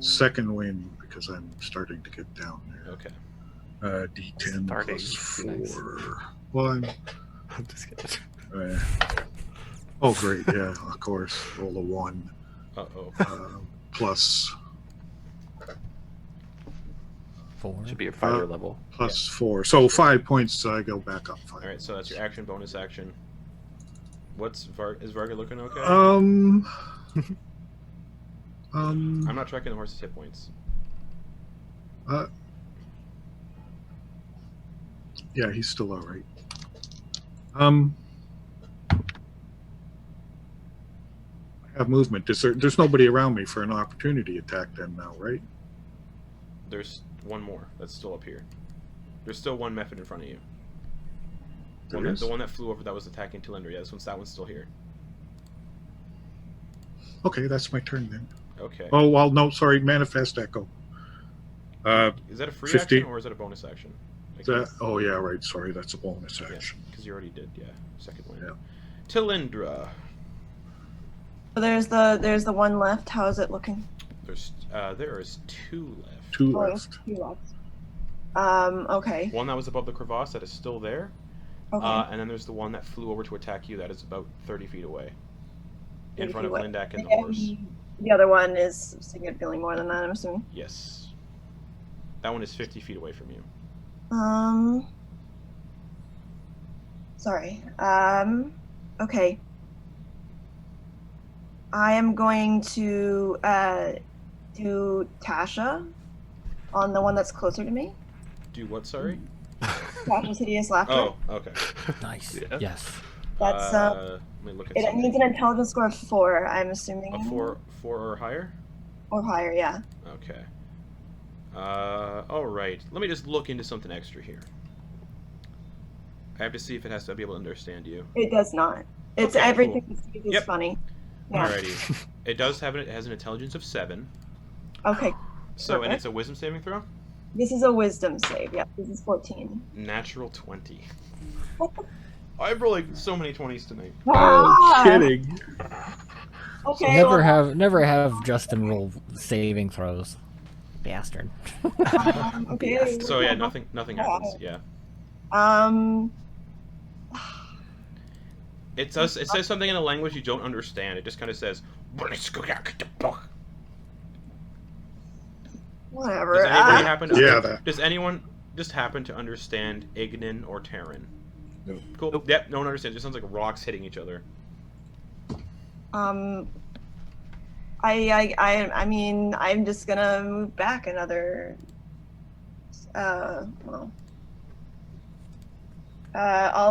Second wind because I'm starting to get down there. Okay. D10 Starting. plus 4. Nice. Well, I'm just kidding. oh, great, yeah, of course. Roll a 1 Uh-oh. plus 4. Should be your fighter level. plus 4. So 5 points. I go back up 5. Alright, so that's your action, bonus action. Is Varga looking okay? Um. I'm not tracking the horse's hit points. Yeah, he's still all right. I have movement. There's nobody around me for an opportunity attack then now, right? There's one more that's still up here. There's still one method in front of you. There is? The one that flew over that was attacking Tilindra. Yeah, that one's still here. Okay, that's my turn then. Okay. Oh, well, no, sorry, manifest echo. Is that a free 50. action or is that a bonus action? Oh, yeah, right, sorry, that's a bonus Yeah, action. because you already did, yeah. Second one. Yeah. Tilindra. So there's the one left. How is it looking? There's There is 2 left. 2 Oh, left. 2 left. Okay. One that was above the crevasse that is still there. Okay. And then there's the one that flew over to attack you that is about 30 feet away. 30 In front of feet away. Lindak and the And horse. the other one is significantly more than that, I'm assuming. Yes. That one is 50 feet away from you. Sorry. Okay. I am going to do Tasha on the one that's closer to me. Do what, sorry? Tasha's Hideous Laughter. Oh, okay. Nice. Yeah. Yes. That's Let me look at it something. needs an intelligence score of 4, I'm assuming. A 4 or higher? Or higher, yeah. Okay. Alright. Let me just look into something extra here. I have to see if it has to be able to understand you. It does not. It's Okay, everything cool. is Yep. funny. Yeah. Alrighty. It has an intelligence of 7. Okay. So, and Perfect. it's a wisdom saving throw? This is a wisdom save. Yeah, this is 14. Natural 20. I'm rolling so many 20s tonight. Ah! Kidding. Okay. Never have Justin roll saving throws. Bastard. Okay. So yeah, nothing happens. Yeah. It says something in a language you don't understand. It just kind of says Whatever. Does anybody happen to Yeah, that. Does anyone just happen to understand Ignin or Terran? No. Cool. Nope. Yep, no one understands. It just sounds like rocks hitting each other. I mean, I'm just gonna move back another. I'll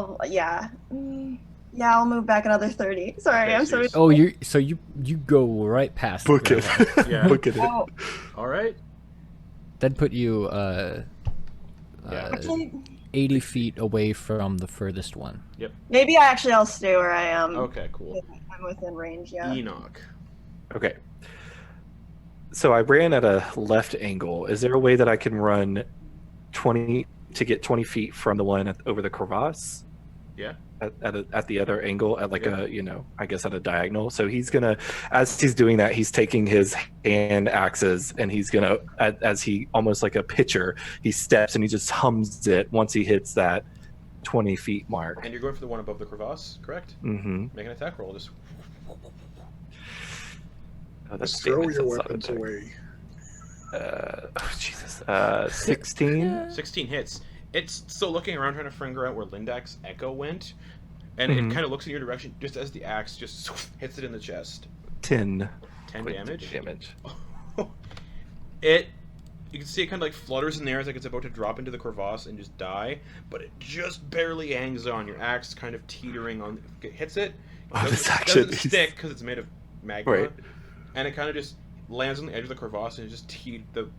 move back another 30. Sorry, Okay, I'm so sorry. you're- Oh, you go right past. Book it. Grandma. Yeah. Book it. Oh, All right. That'd put you Yeah. actually, 80 feet away from the furthest one. maybe I'll stay where I am. Okay. Cool. I'm within range. Yeah. Enoch. Okay. So I ran at a left angle. Is there a way that I can run 20 to get 20 feet from the one over the crevasse? Yeah. At the other angle, at like Yeah. I guess at a diagonal. So he's gonna, as he's doing that, he's taking his hand axes and he's gonna, as he almost like a pitcher, he steps and he just hums it once he hits that 20 feet mark. And you're going for the one above the crevasse, correct? Mm-hmm. Make an attack roll. Just Oh, that's Just throw damage, your that's not weapons attack. away. Jesus. 16. 16 hits. It's still looking around trying to figure out where Lindak's echo went, and Mhm. it kind of looks in your direction just as the axe just hits it in the chest. 10. 10 Wait, damage. Damage. You can see it kind of like flutters in there as like it's about to drop into the crevasse and just die, but it just barely hangs on. Your axe kind of teetering on, hits it. Oh, this Doesn't action is- stick because it's made of magma, Right. and it kind of just lands on the edge of the crevasse and it just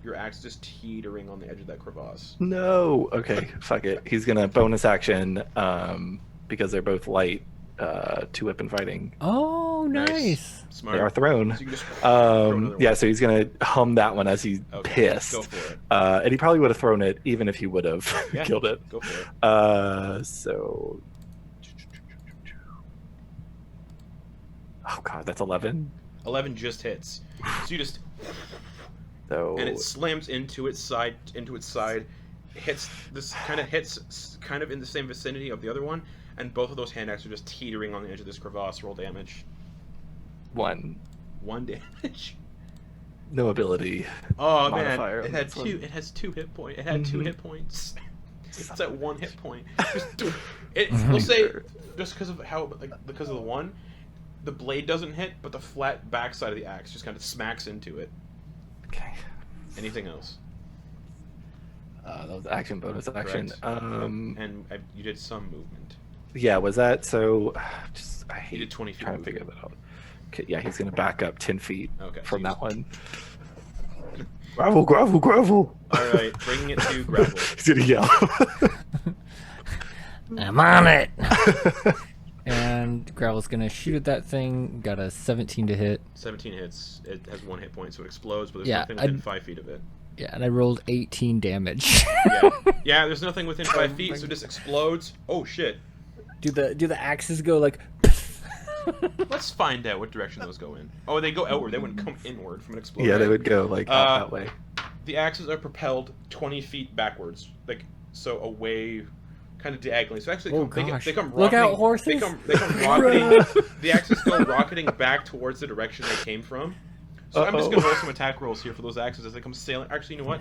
your axe is just teetering on the edge of that crevasse. No. Okay. Fuck it. He's gonna bonus action because they're both light, 2-weapon fighting. Oh, Nice. nice. Smart. They are thrown. So you can just throw another Yeah. one. So he's gonna hum that one as he's Okay, pissed. Go for it. And he probably would have thrown it even if he would have Yeah. killed it. Go for it. So. Oh god, that's 11. 11 just hits. So you just So and it slams into its side, hits kind of in the same vicinity of the other one, and both of those hand axes are just teetering on the edge of this crevasse. Roll damage. 1. 1 damage. No ability. Oh Modifier man, on this one. it has 2 hit points. It had 2 hit points. It's at 1 hit point. We'll say just because of because of the one, the blade doesn't hit, but the flat backside of the axe just kind of smacks into it. Okay. Anything else? That was action, bonus action. Correct. And you did some movement. Yeah, was that so? I You hate did 20 feet. trying to figure that out. Okay, yeah, he's gonna back up 10 feet Okay, from so that one. Gravel, gravel, gravel. All right, bringing it to gravel. He's gonna yell. I'm on it. And Gravel's gonna shoot at that thing. Got a 17 to hit. 17 hits. It has 1 hit point, so it explodes, but there's Yeah, nothing within 5 feet of it. Yeah, and I rolled 18 damage. Yeah, there's nothing within 5 feet, so it just explodes. Oh shit! Do the axes go like? Let's find out what direction those go in. Oh, they go outward. They wouldn't come inward from an explosion. Yeah, they would go like out that way. The axes are propelled 20 feet backwards, like so away, kind of diagonally. So actually, they come rocketing. Look out, horses! They come rocketing. The axes go rocketing back towards the direction they came from. So I'm just gonna roll some attack rolls here for those axes as they come sailing. Actually, you know what?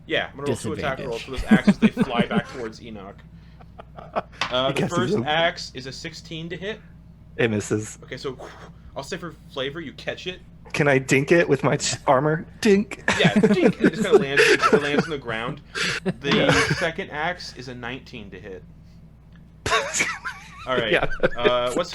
Yeah, I'm gonna roll 2 attack rolls for those axes. They fly back towards Enoch. The first axe is a 16 to hit. It misses. Okay, so I'll say for flavor, you catch it. Can I dink it with my armor? Dink. Yeah, dink. And it just kind of lands. It lands on the ground. The second axe is a 19 to hit. All right. Yeah. What's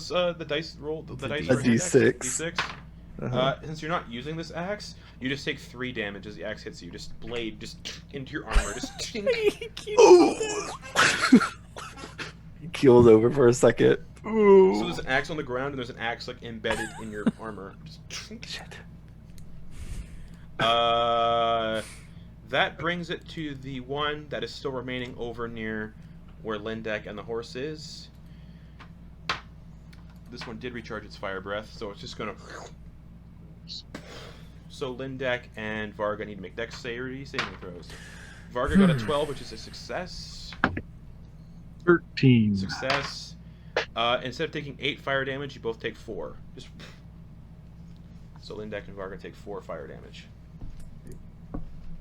the dice roll? The dice a for hand axe? D6. D6. Uh-huh. Since you're not using this axe, you just take 3 damage as the axe hits you. Just blade, just into your armor, just tink. He keels over for a second. Ooh. So there's an axe on the ground, and there's an axe like embedded in your armor. Just tink. Shit. That brings it to the one that is still remaining over near where Lindeck and the horse is. This one did recharge its fire breath, so it's just gonna. So Lindeck and Varga need to make dexterity saving throws. Varga got a 12, which is a success. 13. Success. Instead of taking 8 fire damage, you both take 4. Just. So Lindeck and Varga take 4 fire damage.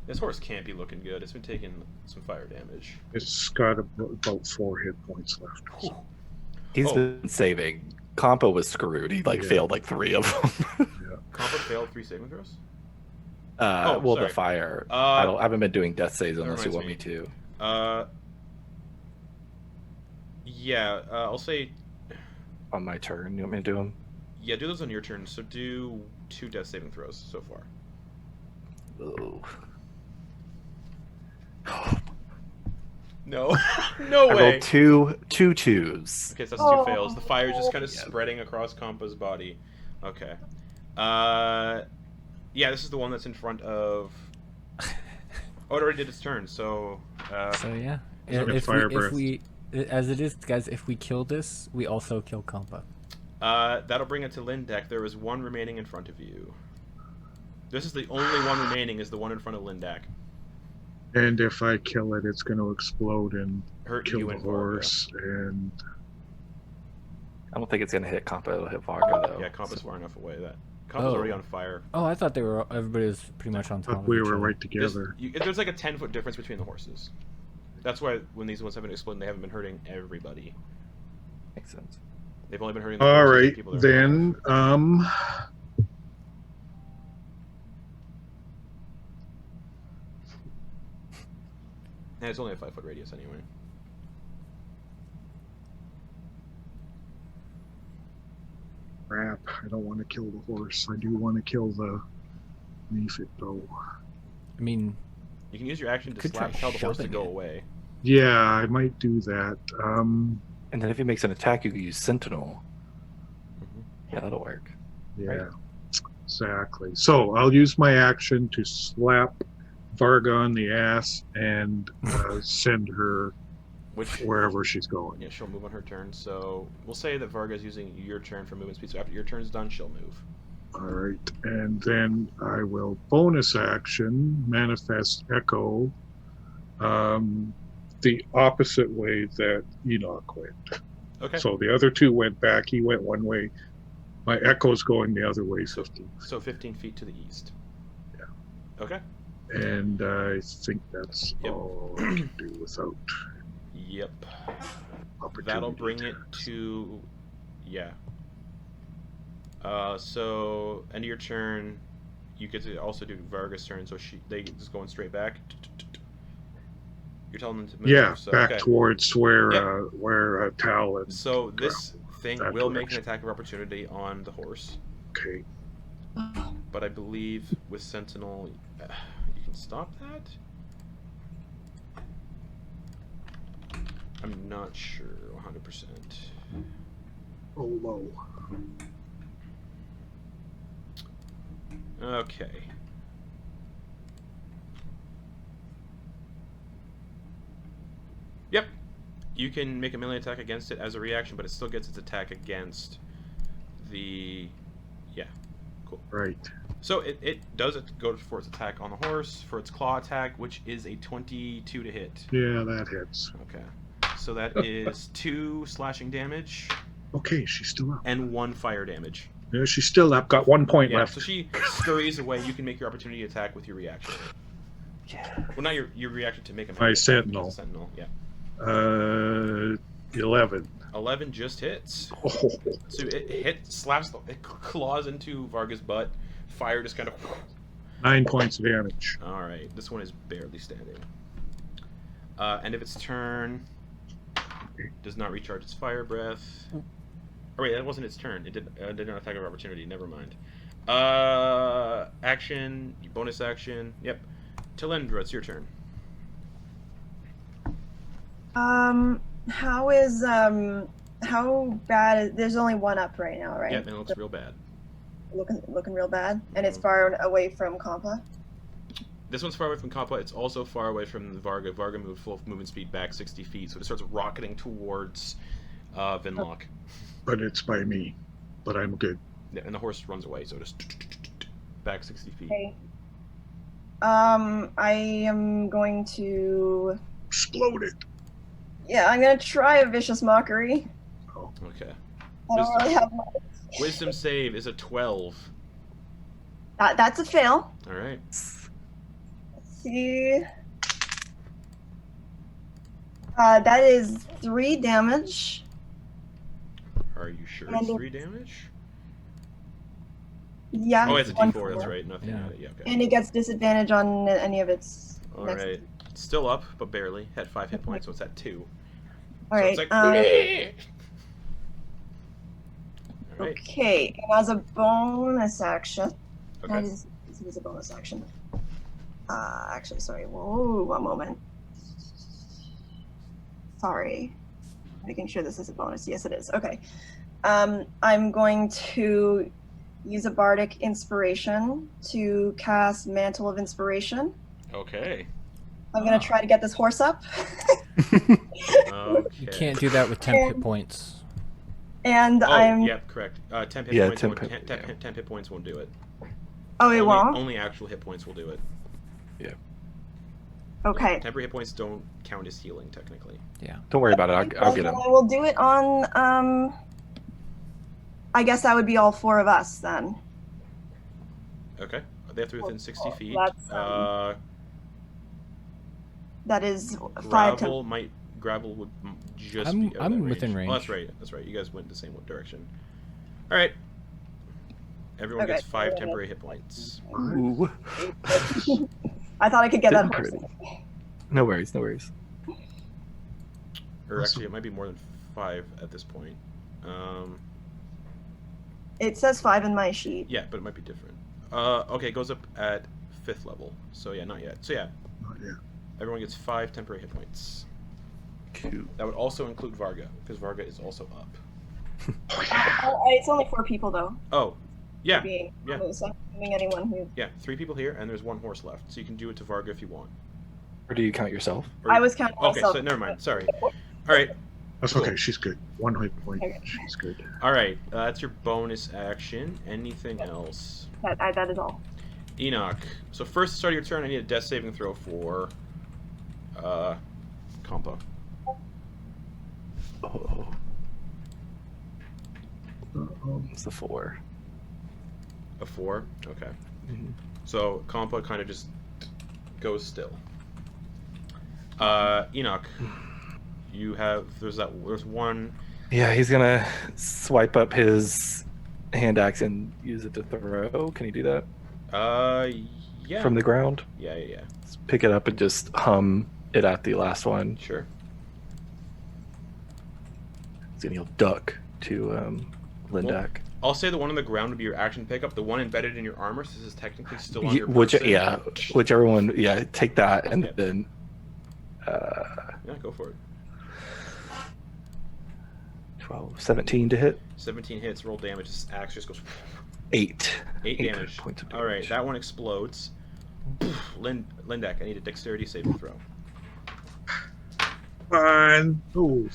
This horse can't be looking good. It's been taking some fire damage. It's got about 4 hit points left. He's been saving. Compa was screwed. He failed like 3 of them. Compa failed 3 saving throws? Well, sorry. the fire. I haven't been doing death saves unless you want me to. Yeah, I'll say. On my turn, you want me to do them? Yeah, do those on your turn. So do 2 death saving throws so far. Ooh. No, no I way. rolled two 2s. Okay, so that's 2 fails. The fire is just kind of spreading across Compa's body. Okay. Yeah, this is the one that's in front of. Oh, it already did its turn. So. So yeah, If we, as it is, guys, if we kill this, we also kill Compa. That'll bring it to Lindeck. There is 1 remaining in front of you. This is the only one remaining. Is the one in front of Lindeck. And if I kill it, it's going to explode and Hurt kill you the and horse. And I don't think it's gonna hit Compa. It'll hit Varga though. Yeah, Compa's far enough away that Compa's already on fire. Oh, I thought everybody was pretty much on top of we each were other. right together. There's like a 10-foot difference between the horses. That's why when these ones have been exploding, they haven't been hurting everybody. Makes sense. They've only been hurting the All horses and right, people that are then. And it's only a 5-foot radius anyway. Crap, I don't want to kill the horse. I do want to kill the Mephit, though. I mean, You can use your action to Could try tell the horse to shoving go it. away. Yeah, I might do that. And then if he makes an attack, you can use Sentinel. Yeah, that'll work. Yeah, Right. exactly. So I'll use my action to slap Varga on the ass and send her Which, wherever she's going. yeah, she'll move on her turn. So we'll say that Varga is using your turn for movement speed. So after your turn's done, she'll move. All right, and then I will bonus action manifest Echo the opposite way that Enoch went. Okay. So the other 2 went back. He went one way. My Echo's going the other way. So 15 feet to the east. Yeah. Okay. And I think that's Yep. all I can do without Yep. opportunity. That'll bring it to, yeah. So end of your turn, you get to also do Varga's turn. So they just going straight back. You're telling them to move. Yeah, so, back okay. towards where Yep. Tal and So this thing that will make an direction. attack of opportunity on the horse, okay. but I believe with Sentinel, you can stop that. I'm not sure 100%. Oh, low. Okay. Yep. You can make a melee attack against it as a reaction, but it still gets its attack against the... Yeah, cool. Right. So it does go for its attack on the horse, for its claw attack, which is a 22 to hit. Yeah, that hits. Okay. So that is 2 slashing damage Okay, she's still up. and 1 fire damage. Yeah, she's still up. Got 1 point Yeah, left. so she scurries away. You can make your opportunity attack with your reaction. Yeah. Well, not your reaction to make a My melee attack, sentinel. because a sentinel, yeah. 11. 11 just hits. Oh, So it slaps, it claws into Varga's butt. Fire just kind of... 9 points of damage. Alright, this one is barely standing. End of its turn. Does not recharge its fire breath. Oh wait, that wasn't its turn. It did not attack of opportunity. Never mind. Action, bonus action. Yep. Talendra, it's your turn. How bad is, there's only one up right now, right? Yep, and it looks real bad. Looking real bad, and it's far away from Compa. This one's far away from Kappa. It's also far away from the Varga. Varga moved full movement speed back 60 feet, so it starts rocketing towards Vinlock. But it's by me. But I'm good. Yeah, and the horse runs away, so just back 60 feet. Okay. I am going to. Explode it. Yeah, I'm gonna try a vicious mockery. Okay. I don't really have much. Wisdom save is a 12. That's a fail. All right. Let's see. That is 3 damage. Are you sure And it's it's- 3 damage? Yeah. Oh, it's a one D4. That's more. right. Nothing. Yeah. Yeah. Okay. And it gets disadvantage on any of its. All next- right. It's still up, but barely. Had 5 hit points, so it's at 2. All So right. it's like. All right. Okay. And as a bonus action. That Okay. is a bonus action. Actually, sorry. Whoa, one moment. Sorry. Making sure this is a bonus. Yes, it is. Okay. I'm going to use a bardic inspiration to cast Mantle of Inspiration. Okay. I'm going to try to get this horse up. Okay. You can't do that with 10 hit points. And Oh, I'm. yep, correct. 10 hit Yeah, points. 10 won't, hit- 10 hit points won't do it. Oh, it won't? Only actual hit points will do it. Okay. Temporary hit points don't count as healing, technically. Don't worry about it. I'll get him. I will do it on. I guess that would be all 4 of us then. Okay. They have to be within 60 feet. That's, That is 5 Gravel Gravel would just I'm- be out of I'm that within Oh, range. that's right. That's right. You guys went the same direction. All right. Everyone Okay. gets 5 temporary hit points. Ooh. I thought I could get that Didn't horse. pretty. No worries. No worries. Or actually, it might be more than 5 at this point. It says 5 in my sheet. Yeah, but it might be different. Okay, it goes up at 5th level. So yeah, not yet. So yeah, Not yet. everyone gets 5 temporary hit points. Cute. That would also include Varga, because Varga is also up. It's only 4 people though. Oh, yeah, Being yeah. so I'm assuming anyone who. yeah. 3 people here, and there's 1 horse left. So you can do it to Varga if you want. Or do you count yourself? Or- I was counting Okay, myself. so never mind. Sorry. All right. That's Cool. okay. She's good. 1 hit point. Okay. She's good. All right, that's your bonus action. Anything else? That is all. Enoch. So first, to start your turn, I need a death saving throw for Compa. Oh, Uh-oh. it's the 4. A 4. Okay. Mhm. So Compa kind of just goes still. Enoch, you have there's one. Yeah, he's gonna swipe up his hand axe and use it to throw. Can he do that Yeah. from the ground? Yeah. Just pick it up and just hum it at the last one. Sure. So he'll duck to Lindak. I'll say the one on the ground would be your action pickup. The one embedded in your armor, so this is technically still on your Which, person. yeah, whichever one. Yeah, take that and Yep. then. Yeah, go for it. 12, 17 to hit. 17 hits, roll damage. This axe just goes 8. 8 damage. Points of All right, damage. that one explodes. Lindak, I need a dexterity saving throw. Fine. Oh,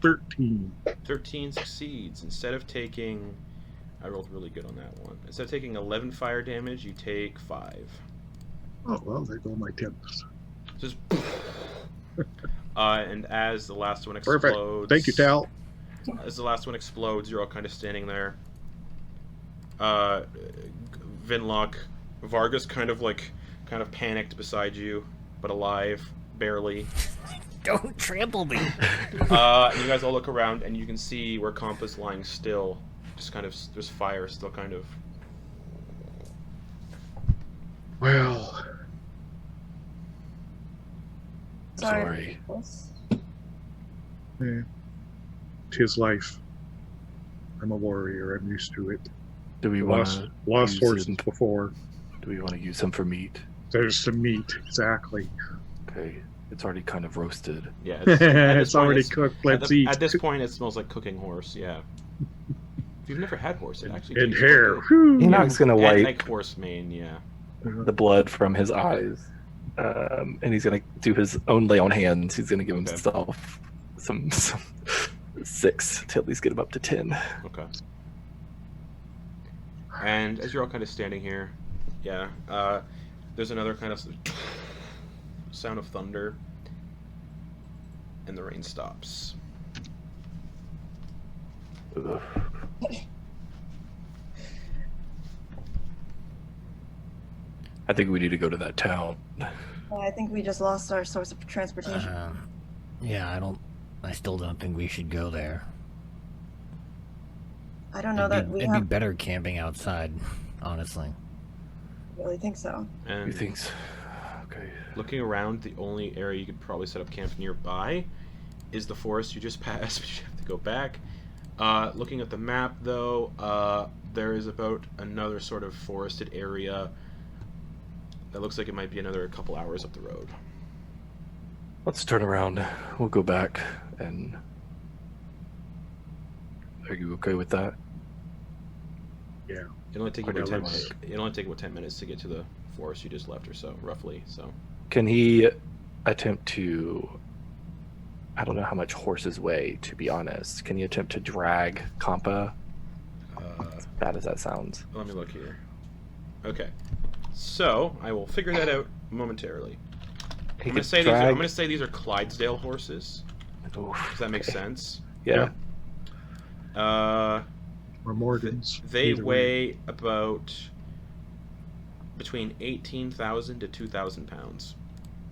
13. 13 succeeds. Instead of taking I rolled really good on that one. Instead of taking 11 fire damage, you take 5. Oh, well, there go my temps. Just and as the last one explodes, Perfect. Thank you, Tal. As the last one explodes, you're all kind of standing there. Vinlock, Vargas kind of panicked beside you, but alive, barely. Don't trample me. You guys all look around and you can see where Compa's lying still. Just kind of, there's fire still kind of. Well, Sorry. eh, tis life. I'm a warrior. I'm used to it. Do we want Lost, to lost horses before. Do we want to use some for meat? There's some meat, exactly. Okay, it's already kind of roasted. Yeah, at this It's point, already cooked. Let's eat. At this point, it smells like cooking horse. Yeah. If you've never had horse, it actually And tastes hair. quite good. Enoch's gonna And wipe like horse mane, yeah. the blood from his eyes, and he's gonna do his own lay on hands. He's gonna give Okay. himself some 6 to at least get him up to 10. Okay. And as you're all kind of standing here, yeah, there's another kind of sound of thunder, and the rain stops. Ugh. I think we need to go to that town. I think we just lost our source of transportation. Yeah, I still don't think we should go there. I don't know that we It'd be have better camping outside, honestly. really think so. And You think? Okay. looking around, the only area you could probably set up camp nearby is the forest you just passed, but you have to go back. Looking at the map, though, there is about another sort of forested area that looks like it might be another couple hours up the road. Let's turn around. We'll go back. And are you okay with that? Yeah. It only take you Okay, about 10 let's- minutes. It only take about 10 minutes to get to the forest you just left, or so, roughly. So Can he attempt to? I don't know how much horses weigh, to be honest. Can he attempt to drag Compa? As bad as that sounds. let me look here. Okay, so I will figure that out momentarily. He I'm could gonna say these are Clydesdale horses. Oof, Does that make okay. sense? Yeah. Or Morgan's. They either way. weigh about between 18,000 to 2,000 pounds.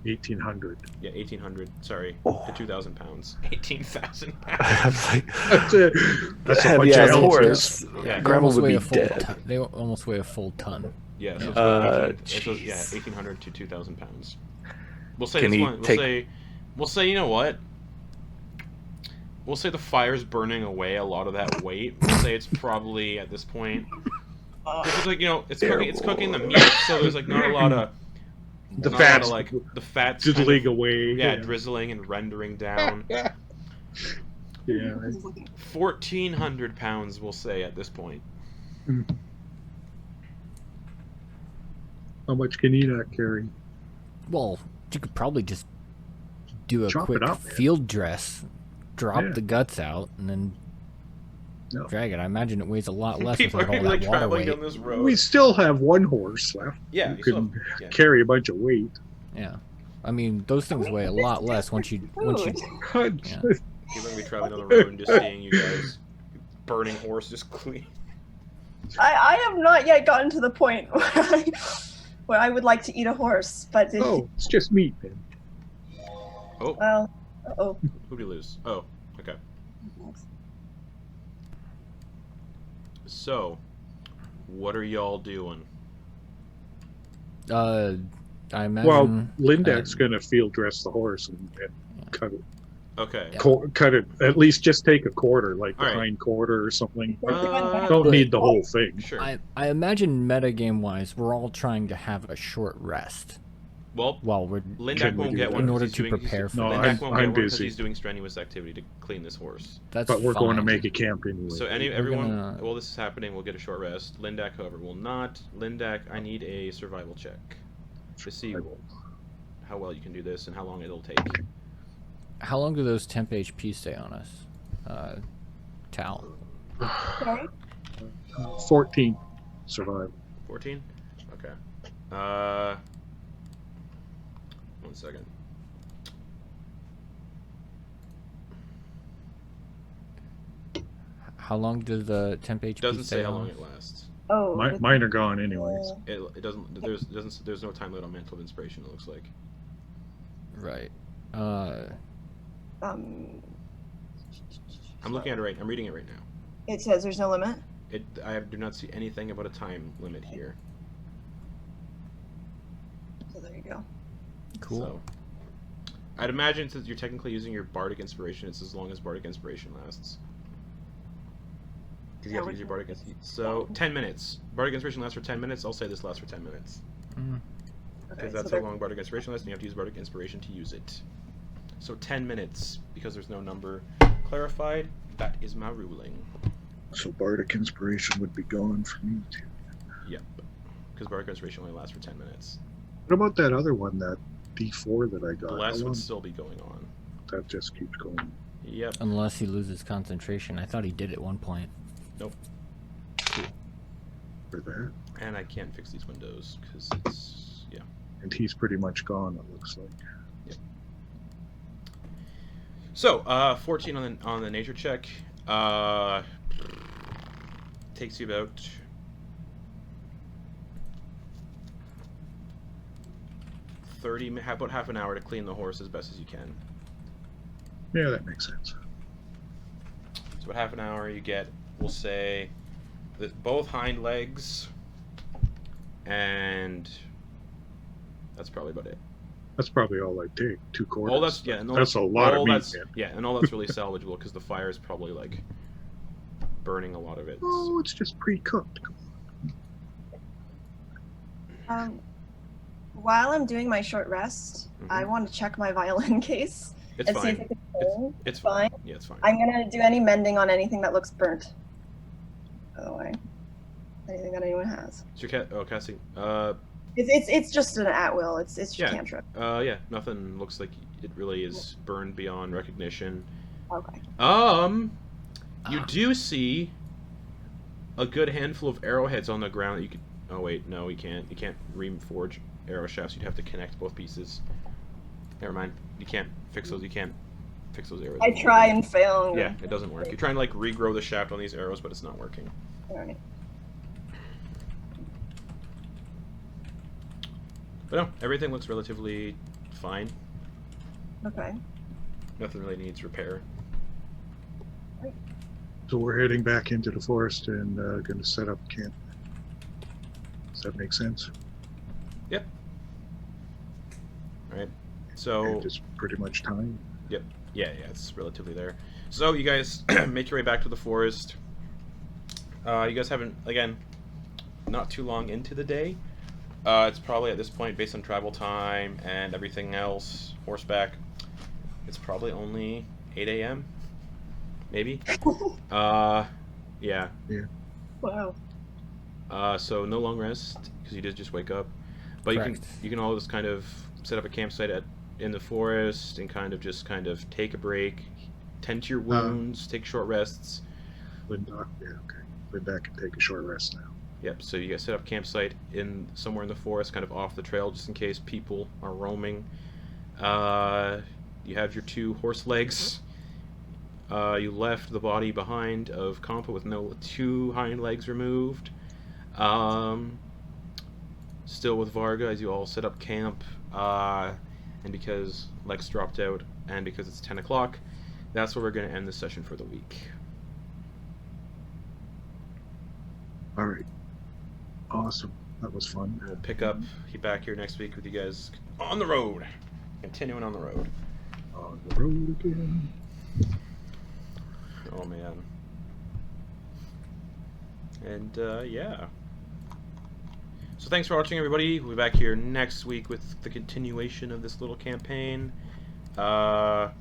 1,800. Yeah, 1,800. Sorry, Oh. to 2,000 pounds. 18,000 I pounds. was like, That's a, that's a bunch heavy of ass ounces. horse. Yeah. Grandma would be a full dead. ton. They almost weigh a full ton. Yeah, so it's about 18, jeez. yeah, 1,800 to 2,000 pounds. We'll say Can this he one. We'll say you know what? We'll say the fire's burning away a lot of that weight. We'll say it's probably at this point. It's like, you know, it's cooking the meat, so there's like not a lot of The not a lot fat's of, like the fat's kind drizzling of, away. yeah, drizzling and rendering down. Yeah. 1,400 pounds, we'll say at this point. How much can Enoch carry? Well, you could probably just do a Chop quick it up, man. field dress, drop Yeah. the guts out, and then No. drag it. I imagine it weighs a lot less People are without all gonna be that like water traveling weight. down this road. We still have one horse left. Yeah, who you still can have- yeah. carry a bunch of weight. Yeah, I mean those things weigh a lot less once you. God. Yeah. People are gonna be traveling down the road and just seeing you guys burning horses clean. I have not yet gotten to the point where I would like to eat a horse, but Oh, it's just meat, man. Oh, well, oh. who'd we lose? Oh, okay. So, what are y'all doing? I imagine. Well, Lindak's going to field dress the horse and cut it. Okay. Yeah. Cut it. At least just take a quarter, like the All right. hind quarter or something. Uh, Don't need the whole thing. Sure. I imagine metagame wise, we're all trying to have a short rest Well, while we're Lindak Can we won't do get that? one in 'cause order he's to doing- prepare for No, this. Lindak won't I'm get one because busy. he's doing strenuous activity to clean this horse. That's But we're going to fine. make a camp anyway. So We're everyone, gonna- while this is happening, will get a short rest. Lindak, however, will not. Lindak, I need a survival check to see how well you can do this and how long it'll take. How long do those temp HP stay on us? Tal. Sorry? 14 survival. 14? Okay. 1 second. How long does the temp HP Doesn't stay say how on? long it lasts. Oh, Mine are gone anyways. It doesn't. There's no time limit on mental inspiration. It looks like. Right. Um, I'm looking at it right. I'm reading it right now. it says there's no limit. I do not see anything about a time limit here. So there you go. Cool. So, I'd imagine since you're technically using your bardic inspiration, it's as long as bardic inspiration lasts. Because you have to use your bardic inspiration. So 10 minutes. Bardic inspiration lasts for 10 minutes. I'll say this lasts for 10 minutes. Mm. Okay, Because that's so how long bardic inspiration lasts, and you have to use bardic inspiration to use it. So 10 minutes, because there's no number clarified. That is my ruling. So bardic inspiration would be gone for me too. Yep. Because bardic inspiration only lasts for 10 minutes. What about that other one, that D4 that I got? The How last long- would still be going on. That just keeps going. Yep. Unless he loses concentration. I thought he did at one point. Nope. For that. And I can't fix these windows because it's yeah. And he's pretty much gone, it looks like. So 14 on the nature check. Takes you about 30, about half an hour to clean the horse as best as you can. Yeah, that makes sense. So about half an hour, you get, we'll say, both hind legs, and that's probably about it. That's probably all I take. 2 quarters. All that's yeah, and all That's a lot of all meat, that's- man. Yeah, and all that's really salvageable because the fire is probably like burning a lot of it. Oh, it's just pre-cooked. While I'm doing my short rest, I want to check my violin case It's and see if fine. it can hold. It's fine. fine. Yeah, it's fine. I'm gonna do any mending on anything that looks burnt. By the way, anything that anyone has. So your casting. It's just an at will. It's just Yeah. cantrip. Yeah, nothing looks like it really is burned beyond recognition. Okay. You do see a good handful of arrowheads on the ground that you could. Oh wait, no, you can't. You can't reforge arrow shafts. You'd have to connect both pieces. Never mind. You can't fix those. You can't fix those arrows. I try and fail. Yeah, it doesn't work. You're trying to like regrow the shaft on these arrows, but it's not working. All right. But no, everything looks relatively fine. Okay. Nothing really needs repair. So we're heading back into the forest and going to set up camp. Does that make sense? Yep. All right. So And it's pretty much time. yeah, it's relatively there. So you guys make your way back to the forest. You guys haven't, again, not too long into the day. It's probably at this point, based on travel time and everything else, horseback, it's probably only 8 a.m. Maybe. Yeah. Wow. So no long rest because you did just wake up, but Correct. you can all just kind of set up a campsite in the forest and kind of take a break, tend to your wounds, take short rests. Lindock, yeah, okay. Lindock can take a short rest now. Yep. So you guys set up campsite in somewhere in the forest, kind of off the trail, just in case people are roaming. You have your 2 horse legs. You left the body behind of Compa with no 2 hind legs removed. Still with Varga as you all set up camp. And because Lex dropped out and because it's 10 o'clock, that's where we're going to end the session for the week. All right. Awesome. That was fun. We'll pick up back here next week with you guys on the road. Continuing on the road. On the road again. Oh man. And yeah. So thanks for watching, everybody. We'll be back here next week with the continuation of this little campaign. Thank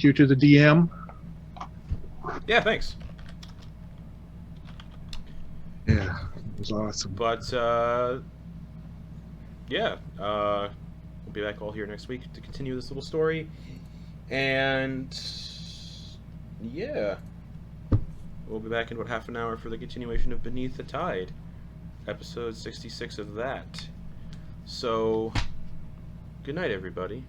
you to the DM. Yeah, thanks. Yeah, it was awesome. But yeah, we'll be back all here next week to continue this little story. And yeah. we'll be back in about half an hour for the continuation of Beneath the Tide, episode 66 of that. So, good night, everybody.